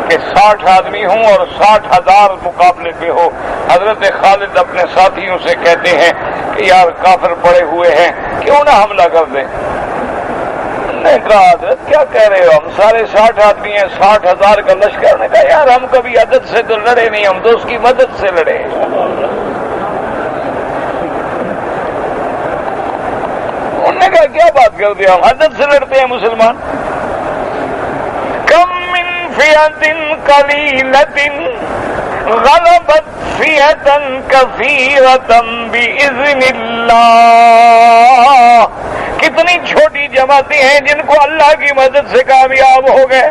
کہ 60 آدمی ہوں اور 60,000 مقابلے پہ ہو؟ حضرت خالد اپنے ساتھیوں سے کہتے ہیں کہ یار کافر پڑے ہوئے ہیں، کیوں نہ حملہ کر دیں؟ نے کہا حضرت کیا کہہ رہے ہو، ہم سارے 60 آدمی ہیں، 60,000 کا لشکر. نے کہا یار ہم کبھی عدد سے تو لڑے نہیں، ہم تو اس کی مدد سے لڑے. انہوں نے کہا کیا بات کرتے ہیں، ہم عدد سے لڑتے ہیں مسلمان. کم من فئۃ قلیلۃ غلبت فئۃ کثیرۃ بإذن اللہ. کتنی چھوٹی جماعتیں ہیں جن کو اللہ کی مدد سے کامیاب ہو گئے.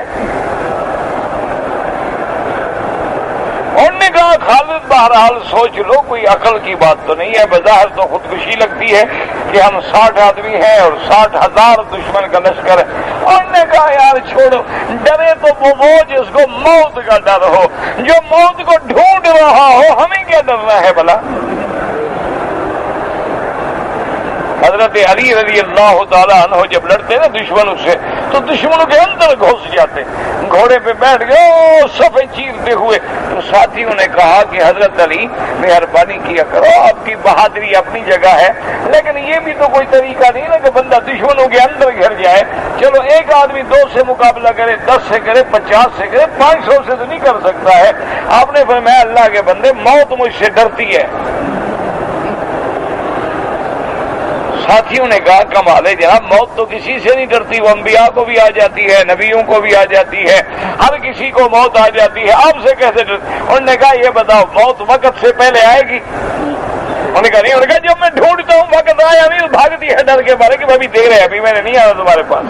انہوں نے کہا خالد بہرحال سوچ لو، کوئی عقل کی بات تو نہیں ہے، بظاہر تو خودکشی لگتی ہے کہ ہم 60 آدمی ہیں اور 60,000 دشمن کا لشکر ہے۔ انہوں نے کہا یار چھوڑو، ڈرے تو وہ جس کو موت کا ڈر ہو، جو موت کو ڈھونڈ رہا ہو، ہمیں کیا ڈرنا ہے بھلا۔ حضرت علی رضی اللہ تعالیٰ عنہ جب لڑتے نا دشمنوں سے تو دشمنوں کے اندر گھس جاتے، گھوڑے پہ بیٹھ گئے صفیں چیرتے ہوئے، تو ساتھیوں نے کہا کہ حضرت علی مہربانی کیا کرو، آپ کی بہادری اپنی جگہ ہے، لیکن یہ بھی تو کوئی طریقہ نہیں نا کہ بندہ دشمنوں کے اندر گھر جائے۔ چلو ایک آدمی 2 سے مقابلہ کرے، 10 سے کرے، 50 سے کرے، 500 سے تو نہیں کر سکتا ہے۔ آپ نے فرمایا اللہ کے بندے، موت مجھ سے ڈرتی ہے۔ ساتھیوں نے کہا کمال ہے جناب، موت تو کسی سے نہیں ڈرتی، وہ انبیاء کو بھی آ جاتی ہے، نبیوں کو بھی آ جاتی ہے، ہر کسی کو موت آ جاتی ہے، آپ سے کیسے ڈرتی؟ انہوں نے کہا یہ بتاؤ موت وقت سے پہلے آئے گی؟ انہوں نے کہا نہیں۔ انہوں نے کہا جب میں ڈھونڈتا ہوں وقت آیا نہیں، بھاگتی ہے ڈر کے بارے کہ ابھی دیکھ رہے ابھی میں نے نہیں آیا تمہارے پاس،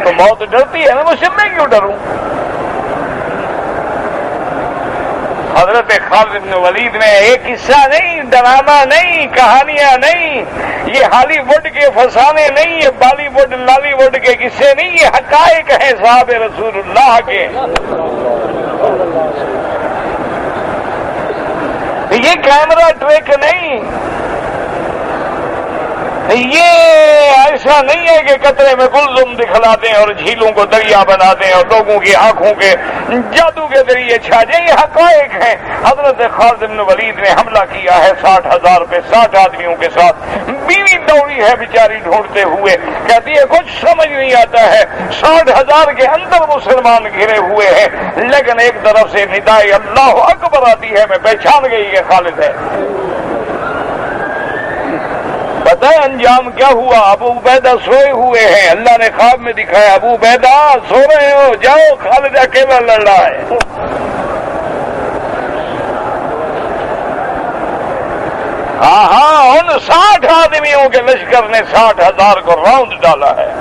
تو موت ڈرتی ہے نا، مجھ سے میں کیوں ڈروں؟ حضرت خالد بن ولید نے ایک قصہ نہیں، ڈرامہ نہیں، کہانیاں نہیں، یہ ہالی ووڈ کے فسانے نہیں، یہ بالی ووڈ لالی ووڈ کے قصے نہیں، یہ حقائق ہیں صحابہ رسول اللہ کے۔ یہ کیمرہ ٹریک نہیں، یہ ایسا نہیں ہے کہ قطرے میں گلزم دکھلا دیں اور جھیلوں کو دریا بنا دیں اور لوگوں کی آنکھوں کے جادو کے ذریعے چھا جائیں، یہ حقائق ہیں۔ حضرت خالد بن ولید نے حملہ کیا ہے 60,000 پہ 60 آدمیوں کے ساتھ، بیوی دوڑی ہے بیچاری ڈھونڈتے ہوئے، کہتی ہے کچھ سمجھ نہیں آتا ہے، 60,000 کے اندر مسلمان گھرے ہوئے ہیں، لیکن ایک طرف سے ندائے اللہ اکبر آتی ہے، میں پہچان گئی کہ خالد ہے۔ پتہ ہے انجام کیا ہوا؟ ابو عبیدہ سوئے ہوئے ہیں، اللہ نے خواب میں دکھایا ابو عبیدہ سو رہے ہو، جاؤ خالد اکیلا لڑ رہا ہے۔ ہاں ان 60 آدمیوں کے لشکر نے 60,000 کو راؤنڈ ڈالا ہے۔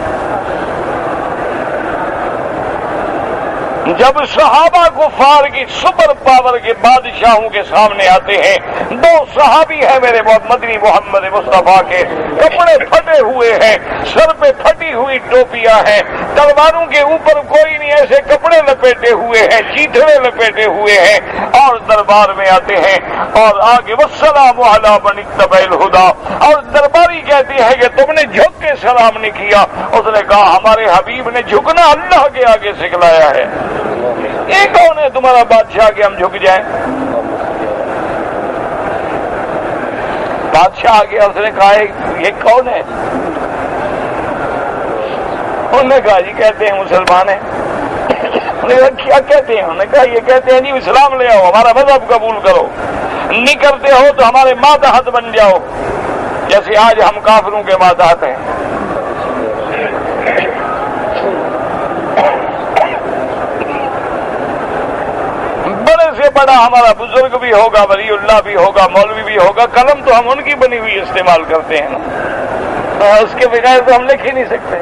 جب صحابہ کفار کی سپر پاور کے بادشاہوں کے سامنے آتے ہیں، 2 صحابی ہیں میرے مدنی محمد مصطفیٰ کے، کپڑے پھٹے ہوئے ہیں، سر پہ پھٹی ہوئی ٹوپیاں ہیں، تلواروں کے اوپر کوئی نہیں، ایسے کپڑے لپیٹے ہوئے ہیں، چیتڑے لپیٹے ہوئے ہیں، اور دربار میں آتے ہیں اور آگے والسلام علی من اتبع الہدی، اور درباری کہتی ہے کہ تم نے جھک کے سلام نہیں کیا۔ اس نے کہا ہمارے حبیب نے جھکنا اللہ کے آگے سکھلایا ہے، یہ کون ہے تمہارا بادشاہ کہ ہم جھک جائیں؟ بادشاہ آ گیا، اس نے کہا یہ کون ہے؟ انہوں نے کہا جی کہتے ہیں مسلمان ہیں۔ انہوں نے کہا کیا کہتے ہیں؟ انہوں نے کہا یہ کہتے ہیں جی اسلام لے آؤ، ہمارا مذہب قبول کرو، نہیں کرتے ہو تو ہمارے ماتحت بن جاؤ، جیسے آج ہم کافروں کے ماتحت ہیں۔ سے بڑا ہمارا بزرگ بھی ہوگا، ولی اللہ بھی ہوگا، مولوی بھی ہوگا، قلم تو ہم ان کی بنی ہوئی استعمال کرتے ہیں نا، اس کے بغیر تو ہم لکھ ہی نہیں سکتے۔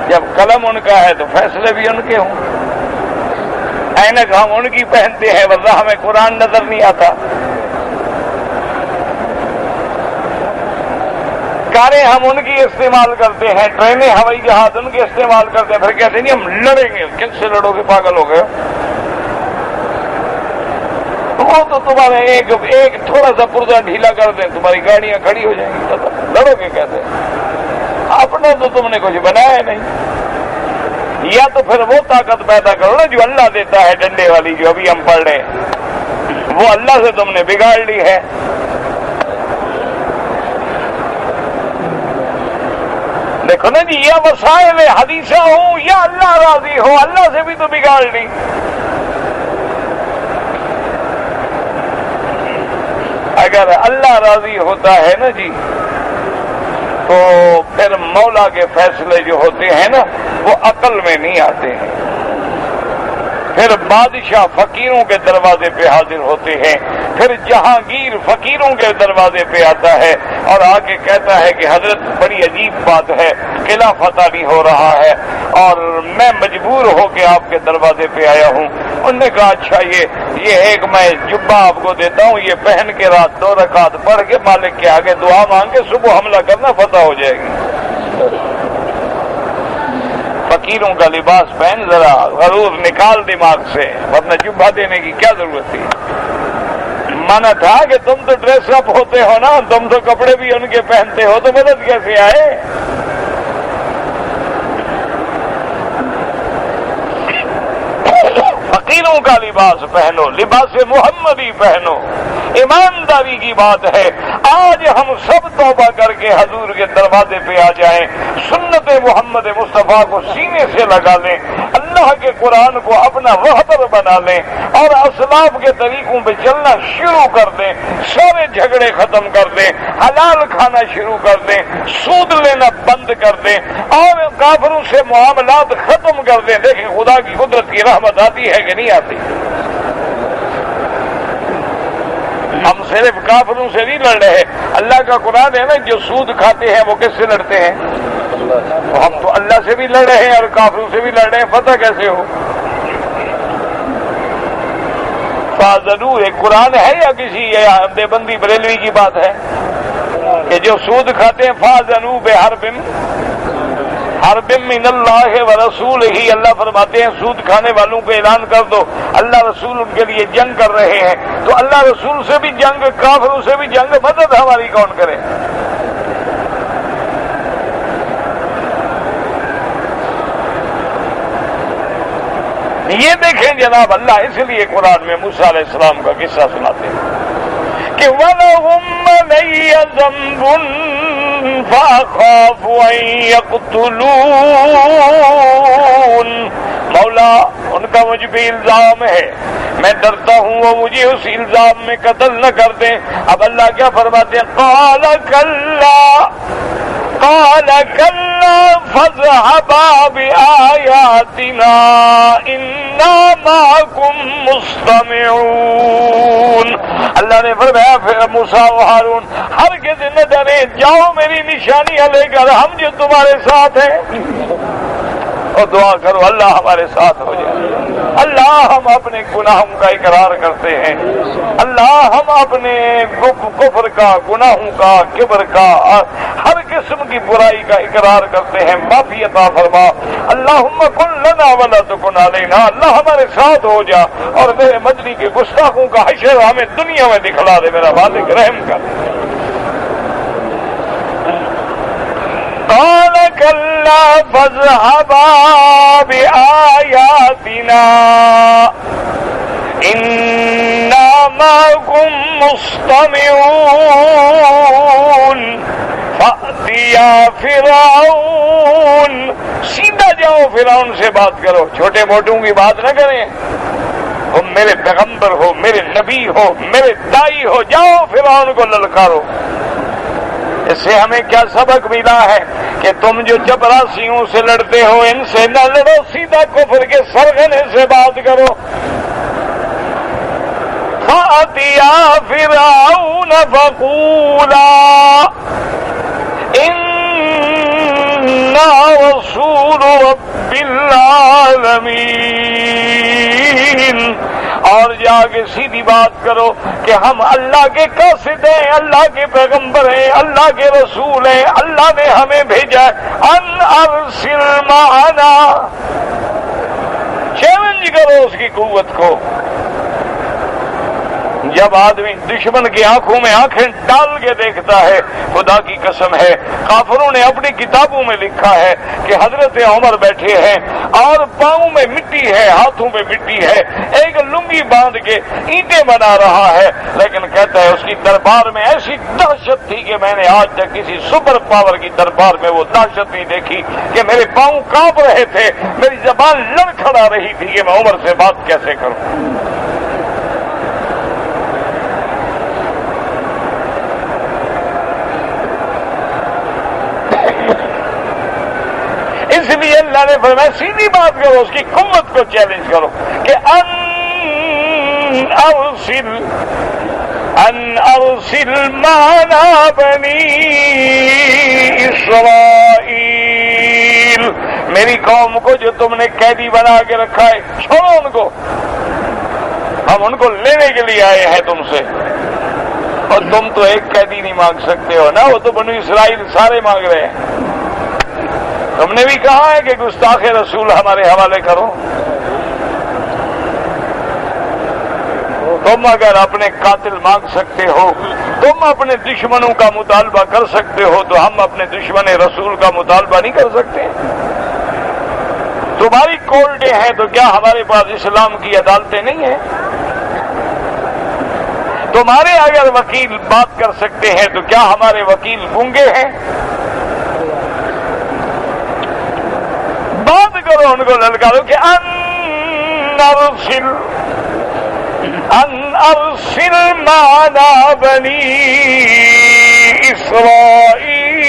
جب قلم ان کا ہے تو فیصلے بھی ان کے ہوں، اینک ہم ان کی پہنتے ہیں ورنہ ہمیں قرآن نظر نہیں آتا، کاریں ہم ان کی استعمال کرتے ہیں، ٹرینیں ہوائی جہاز ان کے استعمال کرتے ہیں، پھر کہتے ہیں ہم لڑیں گے، کس سے لڑو گے؟ پاگل ہو گئے؟ وہ تو تمہارے ایک تھوڑا سا پرزہ ڈھیلا کر دیں تمہاری گاڑیاں کھڑی ہو جائیں گی، لڑو گے کیسے؟ اپنا تو تم نے کچھ بنایا نہیں، یا تو پھر وہ طاقت پیدا کرو نا جو اللہ دیتا ہے، ڈنڈے والی جو ابھی ہم پڑھ رہے ہیں، وہ اللہ سے تم نے بگاڑ لی ہے۔ دیکھو نا جی، یا وسائل حدیثہ ہوں یا اللہ راضی ہو، اللہ سے بھی تو بگاڑ لی۔ اگر اللہ راضی ہوتا ہے نا جی تو پھر مولا کے فیصلے جو ہوتے ہیں نا وہ عقل میں نہیں آتے ہیں، پھر بادشاہ فقیروں کے دروازے پہ حاضر ہوتے ہیں، پھر جہانگیر فقیروں کے دروازے پہ آتا ہے اور آ کے کہتا ہے کہ حضرت بڑی عجیب بات ہے، قلعہ فتح نہیں ہو رہا ہے اور میں مجبور ہو کے آپ کے دروازے پہ آیا ہوں۔ انہوں نے کہا اچھا یہ ایک میں جبہ آپ کو دیتا ہوں، یہ پہن کے رات 2 رکعت پڑھ کے مالک کے آگے دعا مانگ کے صبح حملہ کرنا، فتح ہو جائے گی۔ فقیروں کا لباس پہن، ذرا غرور نکال دماغ سے، ورنہ جبہ دینے کی کیا ضرورت تھی؟ مانا تھا کہ تم تو ڈریس اپ ہوتے ہو نا، تم تو کپڑے بھی ان کے پہنتے ہو، تو مدد کیسے آئے؟ فقیروں کا لباس پہنو، لباس محمدی پہنو، ایمانداری کی بات ہے۔ آج ہم سب توبہ کر کے حضور کے دروازے پہ آ جائیں، سنت محمد مصطفیٰ کو سینے سے لگا لیں، اللہ کے قرآن کو اپنا رہبر بنا لیں اور اسلاف کے طریقوں پہ چلنا شروع کر دیں، سارے جھگڑے ختم کر دیں، حلال کھانا شروع کر دیں، سود لینا بند کر دیں اور کافروں سے معاملات ختم کر دیں۔ دیکھیں خدا کی قدرت کی رحمت آتی ہے کہ نہیں آتی؟ ہم صرف کافروں سے نہیں لڑ رہے، اللہ کا قرآن ہے نا، جو سود کھاتے ہیں وہ کس سے لڑتے ہیں؟ ہم تو اللہ سے بھی لڑ رہے ہیں اور کافروں سے بھی لڑ رہے ہیں، فتح کیسے ہو؟ فاضلو ایک قرآن ہے یا کسی دیوبندی بریلوی کی بات ہے کہ جو سود کھاتے ہیں فاضلو بحرب من اللہ ورسولہ، اللہ فرماتے ہیں سود کھانے والوں کو اعلان کر دو اللہ رسول ان کے لیے جنگ کر رہے ہیں۔ تو اللہ رسول سے بھی جنگ، کافروں سے بھی جنگ، مدد ہماری کون کرے؟ یہ دیکھیں جناب، اللہ اس لیے قرآن میں موسیٰ علیہ السلام کا قصہ سناتے ہیں کہ وَلَهُمْ عَلَيَّ ذَنبٌ فَأَخَافُ أَن يَقْتُلُونِ، مولا ان کا مجھ پہ الزام ہے، میں ڈرتا ہوں وہ مجھے اس الزام میں قتل نہ کر دیں۔ اب اللہ کیا فرماتے ہیں؟ قَالَ كَلَّا فَاذْهَبَا بِآيَاتِنَا إِنَّا مَعَكُمْ مُسْتَمِعُونَ۔ اللہ نے فرمایا پھر موسیٰ و ہارون ہرگز نہ ڈرے، جاؤ میری نشانیاں لے کر، ہم جو تمہارے ساتھ ہیں، اور دعا کرو اللہ ہمارے ساتھ ہو جائے۔ اللہ ہم اپنے گناہوں کا اقرار کرتے ہیں، اللہ ہم اپنے کفر کا، گناہوں کا، کبر کا، ہر قسم کی برائی کا اقرار کرتے ہیں، معافی عطا فرما۔ اللہم کن لنا ولا تکن علینا، اللہ ہمارے ساتھ ہو جا اور میرے مدنی کے گستاخوں کا حشر ہمیں دنیا میں دکھلا دے، میرا مالک رحم کر۔ قال كلا فاذهبا بآياتنا إنا معكم مستمعون فأتيا فرعون، سیدھا جاؤ فرعون سے بات کرو، چھوٹے موٹوں کی بات نہ کریں، تم میرے پیغمبر ہو، میرے نبی ہو، میرے دائی ہو، جاؤ فرعون کو للکارو۔ اس سے ہمیں کیا سبق ملا ہے کہ تم جو چپراسیوں سے لڑتے ہو ان سے نہ لڑو، سیدھا کفر کے سرغنے سے بات کرو۔ فَأَتِيَا فِرْعَوْنَ فَقُولَا إِنَّا رَسُولُ رَبِّ الْعَالَمِينَ، اور جا کے سیدھی بات کرو کہ ہم اللہ کے قاصد ہیں، اللہ کے پیغمبر ہیں، اللہ کے رسول ہیں، اللہ نے ہمیں بھیجا ان ارسل معنا، چیلنج کرو اس کی قوت کو۔ جب آدمی دشمن کی آنکھوں میں آنکھیں ڈال کے دیکھتا ہے، خدا کی قسم ہے کافروں نے اپنی کتابوں میں لکھا ہے کہ حضرت عمر بیٹھے ہیں اور پاؤں میں مٹی ہے، ہاتھوں میں مٹی ہے، ایک لنگی باندھ کے اینٹیں بنا رہا ہے، لیکن کہتا ہے اس کی دربار میں ایسی دہشت تھی کہ میں نے آج تک کسی سپر پاور کی دربار میں وہ دہشت نہیں دیکھی کہ میرے پاؤں کانپ رہے تھے، میری زبان لڑکھڑا رہی تھی کہ میں عمر سے بات کیسے کروں۔ اس لیے اللہ نے فرمایا سیدھی بات کرو، اس کی قوت کو چیلنج کرو کہ ان ارسل ارسل معنا بنی اسرائیل، میری قوم کو جو تم نے قیدی بنا کے رکھا ہے چھوڑو ان کو، ہم ان کو لینے کے لیے آئے ہیں تم سے۔ اور تم تو ایک قیدی نہیں مانگ سکتے ہو نا، وہ تو بنو اسرائیل سارے مانگ رہے ہیں۔ تم نے بھی کہا ہے کہ گستاخ رسول ہمارے حوالے کرو۔ تم اگر اپنے قاتل مانگ سکتے ہو، تم اپنے دشمنوں کا مطالبہ کر سکتے ہو، تو ہم اپنے دشمن رسول کا مطالبہ نہیں کر سکتے؟ تمہاری کورٹیں ہیں تو کیا ہمارے پاس اسلام کی عدالتیں نہیں ہیں؟ تمہارے اگر وکیل بات کر سکتے ہیں تو کیا ہمارے وکیل گونگے ہیں؟ بات کرو، ان کو للکارو کہ ان ارسل معنا بنی اسرائیل۔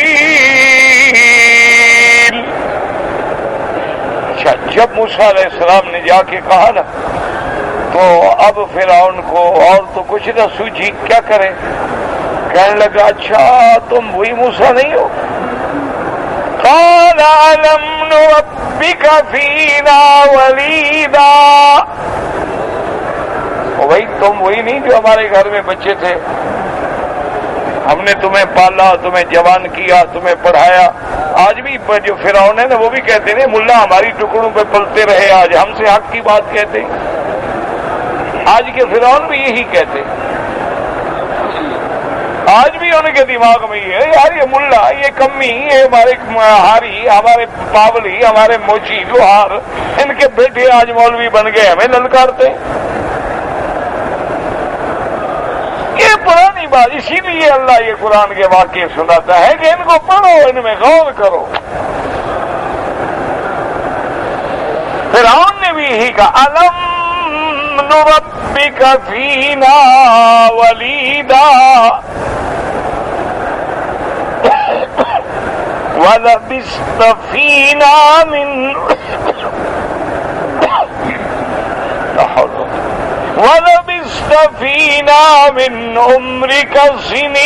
اچھا، جب موسیٰ علیہ السلام نے جا کے کہا نا، تو اب فرعون کو اور تو کچھ نہ سوچی کیا کرے، کہنے لگا اچھا تم وہی موسیٰ نہیں ہو؟ قال ألم نربك فينا وليدا، وہی تم وہی نہیں جو ہمارے گھر میں بچے تھے، ہم نے تمہیں پالا، تمہیں جوان کیا، تمہیں پڑھایا۔ آج بھی جو فرعون ہے نا وہ بھی کہتے ہیں ملا ہماری ٹکڑوں پہ پلتے رہے، آج ہم سے حق کی بات کہتے ہیں۔ آج کے فرعون بھی یہی کہتے، آج بھی ان کے دماغ میں یہ ہے یار یہ ملا، یہ کمی، یہ ہمارے ہاری، ہمارے پاولی، ہمارے موچی لوہار، ان کے بیٹے آج مولوی بن گئے، ہمیں للکارتے۔ یہ پرانی بات، اسی لیے اللہ یہ قرآن کے واقعے سناتا ہے کہ ان کو پڑھو، ان میں غور کرو۔ فرعون نے بھی یہی کہا الم نربک فینا ولیدا ولبست فینا من وَلَبِثْتَ فِينَا مِنْ عُمْرِكَ سِنِينَ،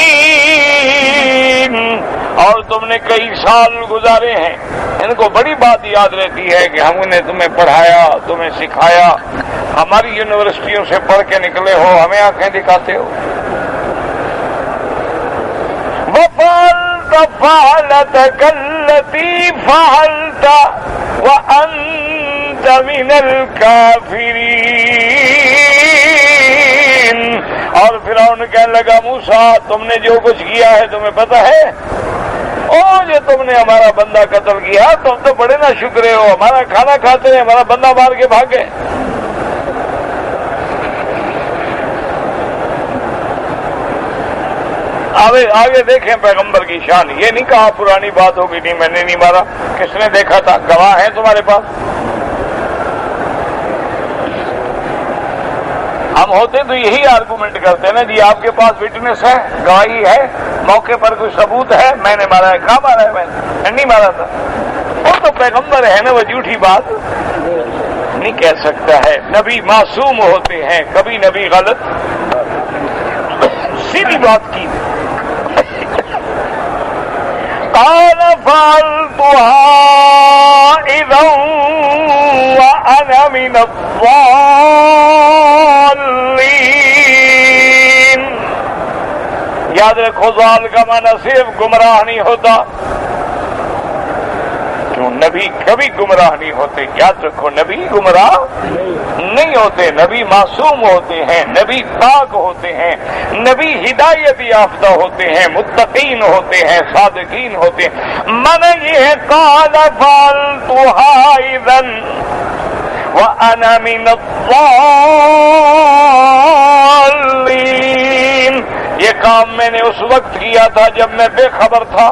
اور تم نے کئی سال گزارے ہیں۔ ان کو بڑی بات یاد رہتی ہے کہ ہم نے تمہیں پڑھایا، تمہیں سکھایا، ہماری یونیورسٹیوں سے پڑھ کے نکلے ہو، ہمیں آنکھیں دکھاتے ہو۔ وَفَعَلْتَ فَعْلَتَكَ الَّتِي فَعَلْتَ وَأَنْتَ مِنَ الْكَافِرِينَ، اور فرعون کہنے لگا موسیٰ تم نے جو کچھ کیا ہے تمہیں پتہ ہے؟ او جو تم نے ہمارا بندہ قتل کیا، تم تو بڑے نہ شکرے ہو، ہمارا کھانا کھاتے ہیں، ہمارا بندہ مار کے بھاگے۔ آگے دیکھیں پیغمبر کی شان، یہ نہیں کہا پرانی بات ہوگی نہیں میں نے نہیں مارا، کس نے دیکھا تھا؟ گواہ ہیں تمہارے پاس؟ ہم ہوتے تو یہی آرگومنٹ کرتے نا جی آپ کے پاس وٹنس ہے، گواہی ہے، موقع پر کوئی ثبوت ہے، میں نے مارا ہے، کہاں مارا ہے؟ میں نہیں مارا تھا۔ وہ تو پیغمبر ہے نا، وہ جھوٹی بات نہیں کہہ سکتا ہے۔ نبی معصوم ہوتے ہیں، کبھی نبی غلط سیدھی بات کی۔ قال فعلتها إذا وأنا من الضالين۔ یاد رکھو ضال کا معنی صرف گمراہ نہیں ہوتا، کیوں نبی کبھی گمراہ نہیں ہوتے، یاد رکھو نبی گمراہ نہیں ہوتے، نبی معصوم ہوتے ہیں، نبی پاک ہوتے ہیں، نبی ہدایت یافتہ ہوتے ہیں، متقین ہوتے ہیں، صادقین ہوتے ہیں۔ من یہ قال فعلتها اذا وانا من الضالين، یہ کام میں نے اس وقت کیا تھا جب میں بے خبر تھا،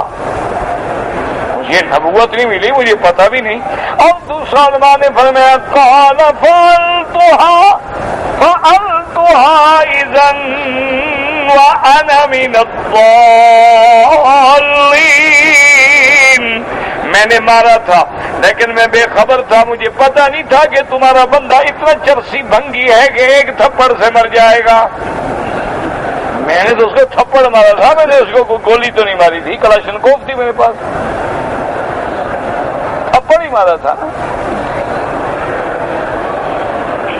یہ نبوت نہیں ملی، مجھے پتہ بھی نہیں۔ اور دوسرا علماء نے فرمایا قال فعلتها اذا وانا من الضالين، میں نے مارا تھا لیکن میں بے خبر تھا، مجھے پتہ نہیں تھا کہ تمہارا بندہ اتنا چرسی بھنگی ہے کہ ایک تھپڑ سے مر جائے گا۔ میں نے تو اس کو تھپڑ مارا تھا، میں نے اس کو کوئی گولی تو نہیں ماری تھی، کلاشنکوف تھی میرے پاس، تھپڑ ہی مارا تھا۔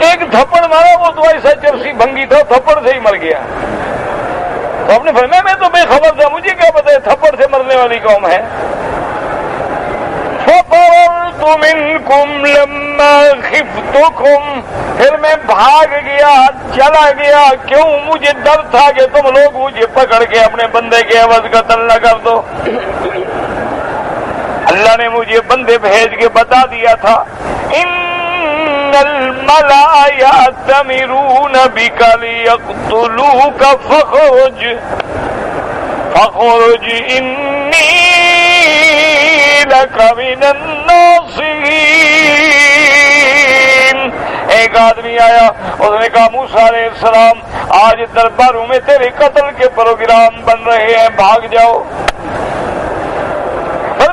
ایک تھپڑ مارا وہ تو ایسا چرسی بھنگی تھا، تھپڑ سے ہی مر گیا۔ تو آپ نے فرمایا میں تو بے خبر تھا، مجھے کیا پتا ہے تھپڑ سے مرنے والی قوم ہے۔ فَفَرَرْتُ مِنْكُمْ لَمَّا خِفْتُكُمْ، پھر میں بھاگ گیا، چلا گیا، کیوں؟ مجھے ڈر تھا کہ تم لوگ مجھے پکڑ کے اپنے بندے کے عوض قتل نہ کر دو۔ اللہ نے مجھے بندے بھیج کے بتا دیا تھا ان الملأ یأتمرون بک لیقتلوک فخرج انی لک من الناصحین۔ ایک آدمی آیا، اس نے کہا موسیٰ علیہ السلام آج درباروں میں تیرے قتل کے پروگرام بن رہے ہیں، بھاگ جاؤ۔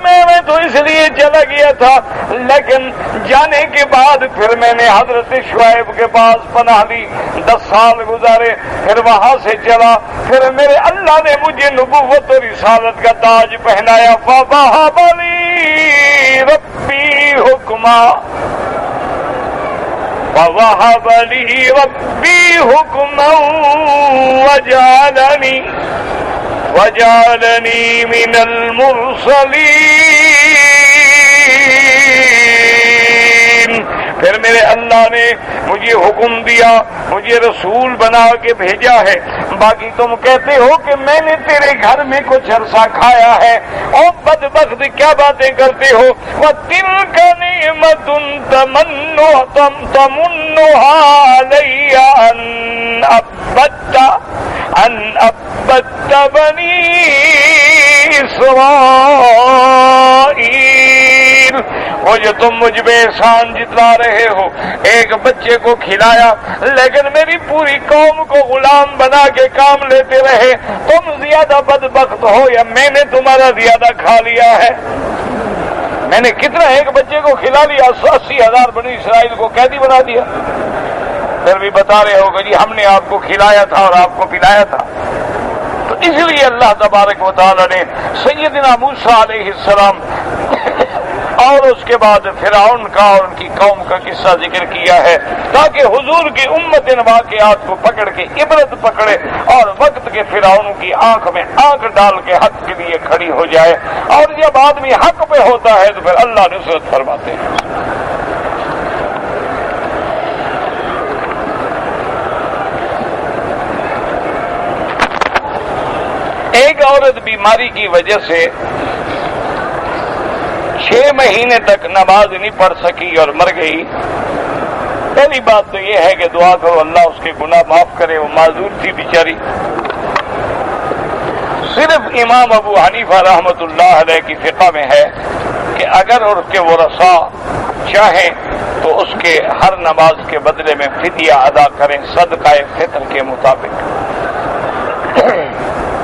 میں تو اس لیے چلا گیا تھا، لیکن جانے کے بعد پھر میں نے حضرت شعیب کے پاس پناہ لی، 10 سال گزارے، پھر وہاں سے چلا، پھر میرے اللہ نے مجھے نبوت اور رسالت کا تاج پہنایا۔ فَوَهَبَ لِي رَبِّي حُكْمًا فَوَهَبَ لِي رَبِّي حُكْمًا وَجَعَلَنِي مِنَ الْمُرْسَلِينَ۔ پھر میرے اللہ نے مجھے حکم دیا، مجھے رسول بنا کے بھیجا ہے۔ باقی تم کہتے ہو کہ میں نے تیرے گھر میں کچھ عرصہ کھایا ہے، او بدبخت کیا باتیں کرتے ہو۔ وَتِلْكَ نِعْمَةٌ تَمُنُّهَا عَلَيَّ أَنْ أَبَّدْتَ بَنِي إِسْرَائِيلَ۔ وہ جو تم مجھ پہ احسان جتلا رہے ہو، ایک بچے کو کھلایا لیکن میری پوری قوم کو غلام بنا کے کام لیتے رہے، تم زیادہ بدبخت ہو یا میں نے تمہارا زیادہ کھا لیا ہے؟ میں نے کتنا ایک بچے کو کھلا لیا، 80,000 بنی اسرائیل کو قیدی بنا دیا، پھر بھی بتا رہے ہو کہ جی ہم نے آپ کو کھلایا تھا اور آپ کو پلایا تھا۔ تو اس لیے اللہ تبارک و تعالی نے سیدنا موسیٰ علیہ السلام اور اس کے بعد فرعون کا اور ان کی قوم کا قصہ ذکر کیا ہے، تاکہ حضور کی امت ان واقعات کو پکڑ کے عبرت پکڑے اور وقت کے فرعونوں کی آنکھ میں آنکھ ڈال کے حق کے لیے کھڑی ہو جائے، اور جب آدمی حق پہ ہوتا ہے تو پھر اللہ نصرت فرماتے ہیں۔ ایک عورت بیماری کی وجہ سے 6 مہینے تک نماز نہیں پڑھ سکی اور مر گئی۔ پہلی بات تو یہ ہے کہ دعا کرو اللہ اس کے گناہ معاف کرے، وہ معذور تھی بیچاری۔ صرف امام ابو حنیفہ رحمۃ اللہ علیہ کی فقہ میں ہے کہ اگر اس کے ورثاء چاہیں تو اس کے ہر نماز کے بدلے میں فدیہ ادا کریں صدقہ فطر کے مطابق۔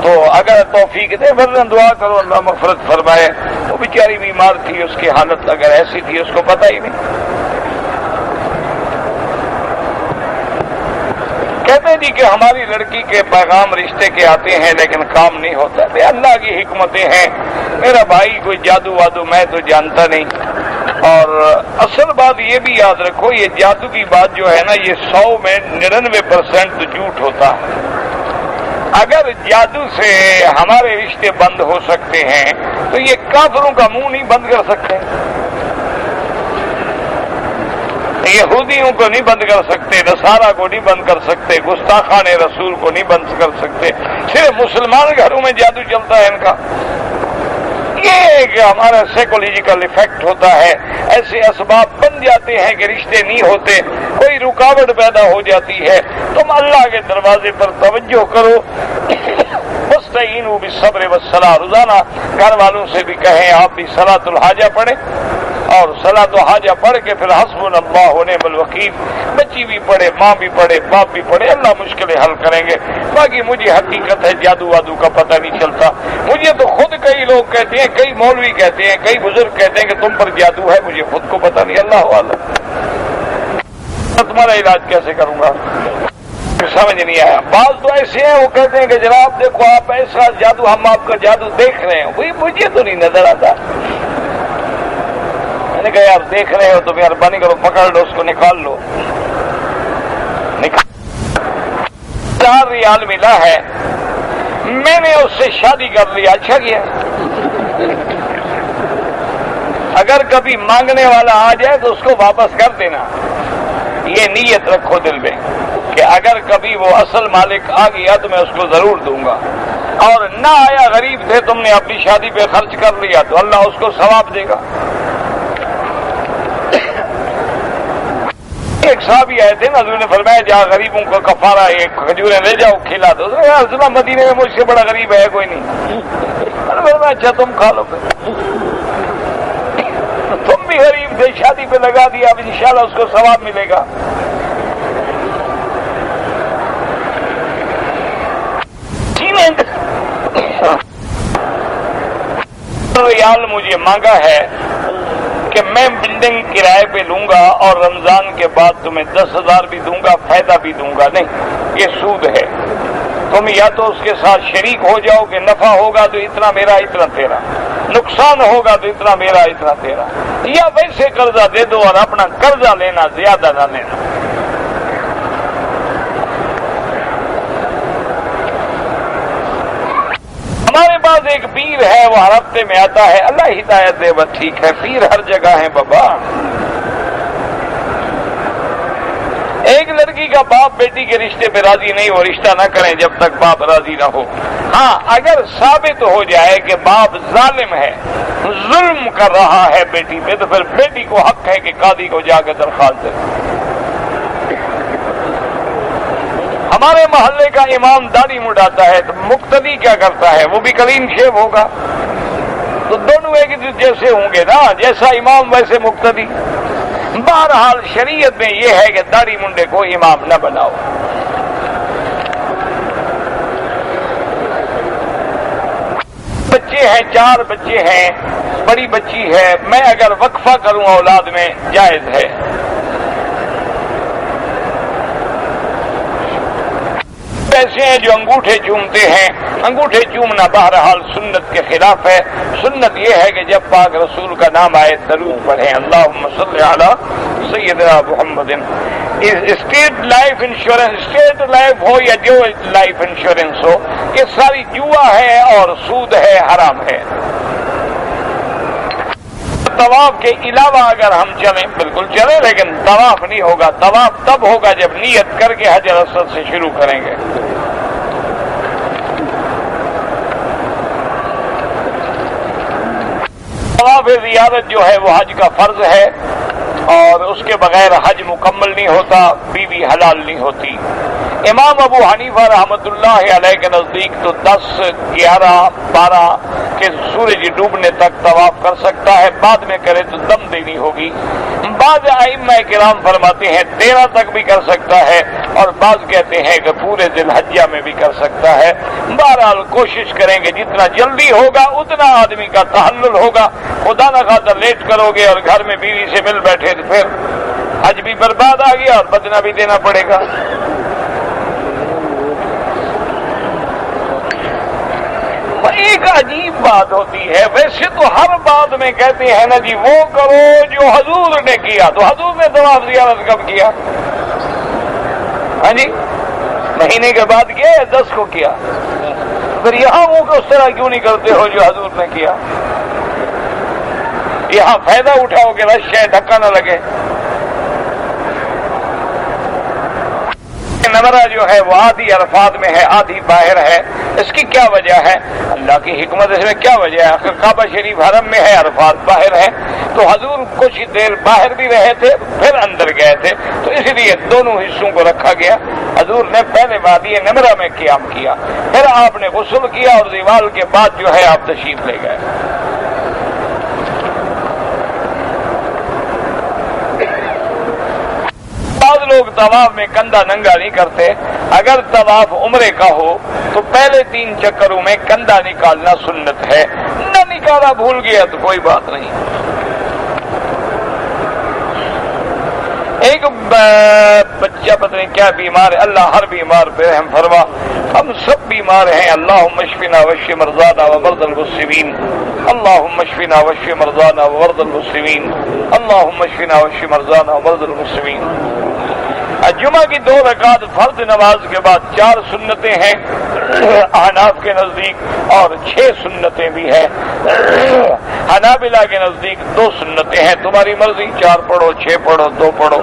تو اگر توفیق دے ورنہ دعا کرو اللہ مغفرت فرمائے۔ وہ بیچاری بیمار تھی، اس کی حالت اگر ایسی تھی اس کو پتہ ہی نہیں۔ کہتے ہیں جی کہ ہماری لڑکی کے پیغام رشتے کے آتے ہیں لیکن کام نہیں ہوتا، بے اللہ کی حکمتیں ہیں۔ میرا بھائی کوئی جادو وادو میں تو جانتا نہیں، اور اصل بات یہ بھی یاد رکھو یہ جادو کی بات جو ہے نا یہ 100 میں 99% جھوٹ ہوتا ہے۔ اگر جادو سے ہمارے رشتے بند ہو سکتے ہیں تو یہ کافروں کا منہ نہیں بند کر سکتے، یہودیوں کو نہیں بند کر سکتے، نصارہ کو نہیں بند کر سکتے، گستاخان رسول کو نہیں بند کر سکتے۔ صرف مسلمان گھروں میں جادو چلتا ہے ان کا۔ یہ کہ ہمارا سائیکولوجیکل ایفیکٹ ہوتا ہے، ایسے اسباب بن جاتے ہیں کہ رشتے نہیں ہوتے، کوئی رکاوٹ پیدا ہو جاتی ہے۔ تم اللہ کے دروازے پر توجہ کرو، مستعینوا بالصبر والصلاۃ، روزانہ گھر والوں سے بھی کہیں آپ بھی صلاۃ الحاجہ پڑھیں، اور صلاۃ الحاجہ پڑھ کے پھر حسبنا اللہ ونعم الوکیل، بچی بھی پڑھے، ماں بھی پڑھے، باپ بھی پڑھے، اللہ مشکلیں حل کریں گے۔ باقی مجھے حقیقت ہے جادو وادو کا پتہ نہیں چلتا، مجھے تو خود کئی لوگ کہتے ہیں، کئی مولوی کہتے ہیں، کئی بزرگ کہتے ہیں کہ تم پر جادو ہے، مجھے خود کو پتہ نہیں، اللہ اعلم۔ تمہارا علاج کیسے کروں گا؟ سمجھ نہیں آیا. بعض تو ایسے ہیں وہ کہتے ہیں کہ جناب دیکھو آپ ایسا جادو، ہم آپ کا جادو دیکھ رہے ہیں. وہی مجھے تو نہیں نظر آتا. میں نے کہا یار دیکھ رہے ہو تو مہربانی کرو پکڑ لو اس کو، نکال لو. 4 ریال ملا ہے، میں نے اس سے شادی کر لی. اچھا کیا. اگر کبھی مانگنے والا آ جائے تو اس کو واپس کر دینا. یہ نیت رکھو دل میں کہ اگر کبھی وہ اصل مالک آ گیا تو میں اس کو ضرور دوں گا. اور نہ آیا، غریب تھے، تم نے اپنی شادی پہ خرچ کر لیا تو اللہ اس کو ثواب دے گا. ایک صاحب ہی آئے تھے نا، حضور نے فرمایا جہاں غریبوں کو کفارہ ایک کھجوریں لے جاؤ کھلا دو. رسول اللہ مدینے میں مجھ سے بڑا غریب ہے کوئی نہیں. میں نے فرمایا اچھا تم کھا لو پھر. تم بھی غریب تھے، شادی پہ لگا دیا، اب انشاءاللہ اس کو ثواب ملے گا. ریال مجھے مانگا ہے کہ میں بلڈنگ کرائے پہ لوں گا اور رمضان کے بعد تمہیں 10,000 بھی دوں گا، فائدہ بھی دوں گا. نہیں، یہ سود ہے. تم یا تو اس کے ساتھ شریک ہو جاؤ کہ نفع ہوگا تو اتنا میرا اتنا تیرا، نقصان ہوگا تو اتنا میرا اتنا تیرا، یا ویسے قرضہ دے دو اور اپنا قرضہ لینا، زیادہ نہ لینا. ہمارے پاس ایک پیر ہے، وہ ہر ہفتے میں آتا ہے. اللہ ہدایت دے. بس ٹھیک ہے، پیر ہر جگہ ہے بابا. ایک لڑکی کا باپ بیٹی کے رشتے پہ راضی نہیں، وہ رشتہ نہ کریں جب تک باپ راضی نہ ہو. ہاں اگر ثابت ہو جائے کہ باپ ظالم ہے، ظلم کر رہا ہے بیٹی پہ، تو پھر بیٹی کو حق ہے کہ قاضی کو جا کے درخواست دے. ہمارے محلے کا امام داڑھی مڈاتا ہے تو مقتدی کیا کرتا ہے؟ وہ بھی کلین شیو ہوگا. تو دونوں ایک جیسے ہوں گے نا، جیسا امام ویسے مقتدی. بہرحال شریعت میں یہ ہے کہ داڑھی منڈے کو امام نہ بناؤ. بچے ہیں، 4 بچے ہیں، بڑی بچی ہے. میں اگر وقفہ کروں اولاد میں جائز ہے. ایسے ہیں جو انگوٹھے چومتے ہیں. انگوٹھے چومنا بہرحال سنت کے خلاف ہے. سنت یہ ہے کہ جب پاک رسول کا نام آئے درود پڑھیں، اللہم صلی علی سیدنا محمد. State life insurance, state life ہو یا جو لائف انشورنس ہو، یہ ساری جوا ہے اور سود ہے، حرام ہے. طواف کے علاوہ اگر ہم چلیں بالکل چلیں، لیکن طواف نہیں ہوگا. طواف تب ہوگا جب نیت کر کے حجر اسود سے شروع کریں گے. طواف زیارت جو ہے وہ حج کا فرض ہے اور اس کے بغیر حج مکمل نہیں ہوتا، بیوی حلال نہیں ہوتی. امام ابو حنیفہ رحمۃ اللہ علیہ کے نزدیک تو 10، 11، 12 کے سورج ڈوبنے تک طواف کر سکتا ہے. بعد میں کرے تو دم دینی ہوگی. بعض ائمہ کرام فرماتے ہیں 13 تک بھی کر سکتا ہے، اور بعض کہتے ہیں کہ پورے ذی الحجہ میں بھی کر سکتا ہے. بہرحال کوشش کریں گے جتنا جلدی ہوگا اتنا آدمی کا تحلل ہوگا. خدا نہ خواستہ لیٹ کرو گے اور گھر میں بیوی سے مل بیٹھے تو پھر حج بھی برباد آ گیا اور بدنہ بھی دینا پڑے گا. ایک عجیب بات ہوتی ہے، ویسے تو ہر بات میں کہتے ہیں نا جی وہ کرو جو حضور نے کیا. تو حضور نے طواف زیارت کب کیا؟ ہاں جی، مہینے کے بعد کیا یا 10 کو کیا؟ پھر یہاں وہ کہ اس طرح کیوں نہیں کرتے ہو جو حضور نے کیا؟ یہاں فائدہ اٹھاؤ کہ رش ہے، دھکا نہ لگے. نمرہ جو ہے وہ آدھی عرفات میں ہے، آدھی باہر ہے. اس کی کیا وجہ ہے؟ اللہ کی حکمت اس میں کیا وجہ ہے؟ آخر کعبہ شریف حرم میں ہے، عرفات باہر ہے. تو حضور کچھ دیر باہر بھی رہے تھے پھر اندر گئے تھے، تو اس لیے دونوں حصوں کو رکھا گیا. حضور نے پہلے وادی نمرہ میں قیام کیا، پھر آپ نے غسل کیا اور زوال کے بعد جو ہے آپ تشریف لے گئے. بعض لوگ طواف میں کندھا ننگا نہیں کرتے. اگر طواف عمرے کا ہو تو پہلے 3 چکروں میں کندھا نکالنا سنت ہے. نہ نکالا بھول گیا تو کوئی بات نہیں. ایک بچہ پتہ نہیں کیا بیمار ہے، اللہ ہر بیمار پہ رحم فرما، ہم سب بیمار ہیں، اللہم اشفنا واشف مرضانا ومرضى المسلمین، اللہم اشفنا واشف مرضانا ومرضى المسلمین، اللہم اشفنا واشف مرضانا ومرضى المسلمین۔ جمعہ کی 2 رکعت فرض نماز کے بعد 4 سنتیں ہیں احناف کے نزدیک، اور 6 سنتیں بھی ہیں حنابلہ کے نزدیک 2 سنتیں ہیں، تمہاری مرضی، 4 پڑھو، 6 پڑھو، 2 پڑھو۔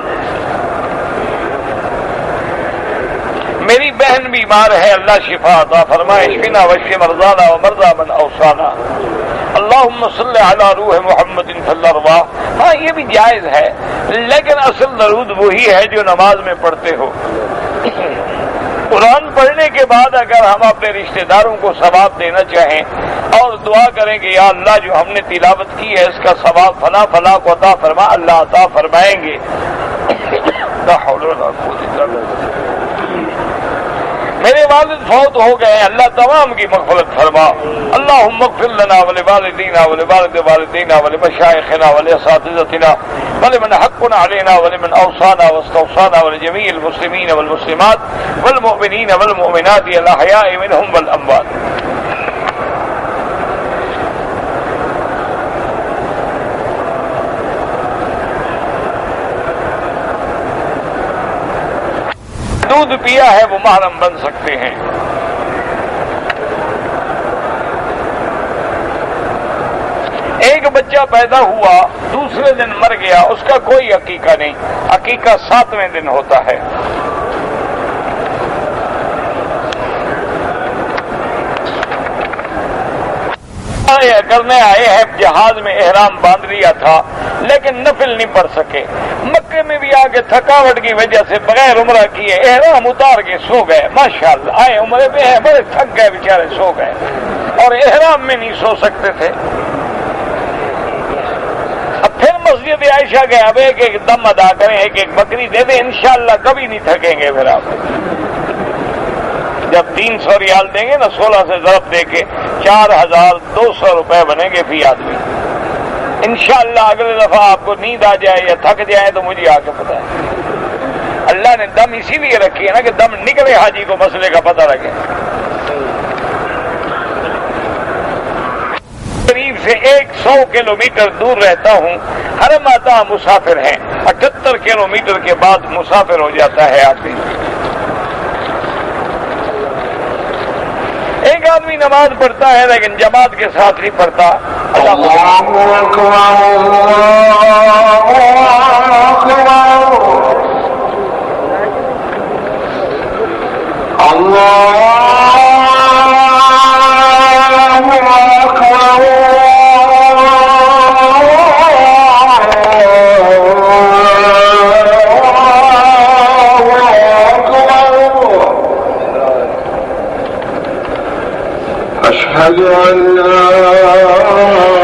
میری بہن بیمار ہے، اللہ شفا عطا فرمائے، اشفنا واشف مرضانا ومرضى من اوصانا، اللہم صلی علی روح محمد فی الارواح۔ ہاں یہ بھی جائز ہے، لیکن اصل درود وہی ہے جو نماز میں پڑھتے ہو۔ قرآن پڑھنے کے بعد اگر ہم اپنے رشتہ داروں کو ثواب دینا چاہیں اور دعا کریں کہ یا اللہ جو ہم نے تلاوت کی ہے اس کا ثواب فلاں فلاں کو عطا فرما، اللہ عطا فرمائیں گے۔ لا حول ولا قوت الا باللہ۔ میرے والد فوت ہو گئے، اللہ تمام کی مغفرت فرما، اللہم اغفر لنا ولوالدینا ولوالد والدینا ولمشائخنا ولاساتذتنا ولمن حق علینا ولمن اوصانا واستوصانا ولجمیع المسلمین والمسلمات والمؤمنین والمؤمنات الاحیاء منهم والاموات۔ دودھ پیا ہے وہ محرم بن سکتے ہیں۔ ایک بچہ پیدا ہوا، دوسرے دن مر گیا، اس کا کوئی عقیقہ نہیں، عقیقہ 7ویں دن ہوتا ہے۔ کرنے آئے ہیں، جہاز میں احرام باندھ لیا تھا لیکن نفل نہیں پڑھ سکے، مکے میں بھی آگے تھکاوٹ کی وجہ سے بغیر عمرہ کیے احرام اتار کے سو گئے، ماشاءاللہ آئے عمرے پہ ہیں، بڑے تھک گئے بیچارے، سو گئے، اور احرام میں نہیں سو سکتے تھے۔ اب پھر مسجد عائشہ گئے، اب ایک ایک دم ادا کریں، ایک ایک بکری دے دیں، انشاءاللہ کبھی نہیں تھکیں گے۔ پھر آپ جب 300 ریال دیں گے نا، 16 سے ضرب دے کے 4200 روپے بنیں گے فی آدمی۔ انشاءاللہ اگلے دفعہ آپ کو نیند آ جائے یا تھک جائے تو مجھے آ کے پتہ ہے۔ اللہ نے دم اسی لیے رکھی ہے نا کہ دم نکلے حاجی کو مسئلے کا پتہ لگے۔ قریب سے 100 کلومیٹر دور رہتا ہوں، حرم آتا مسافر ہیں، 78 کلومیٹر کے بعد مسافر ہو جاتا ہے آدمی۔ ایک آدمی نماز پڑھتا ہے لیکن جماعت کے ساتھ نہیں پڑھتا۔ أشهد أن لا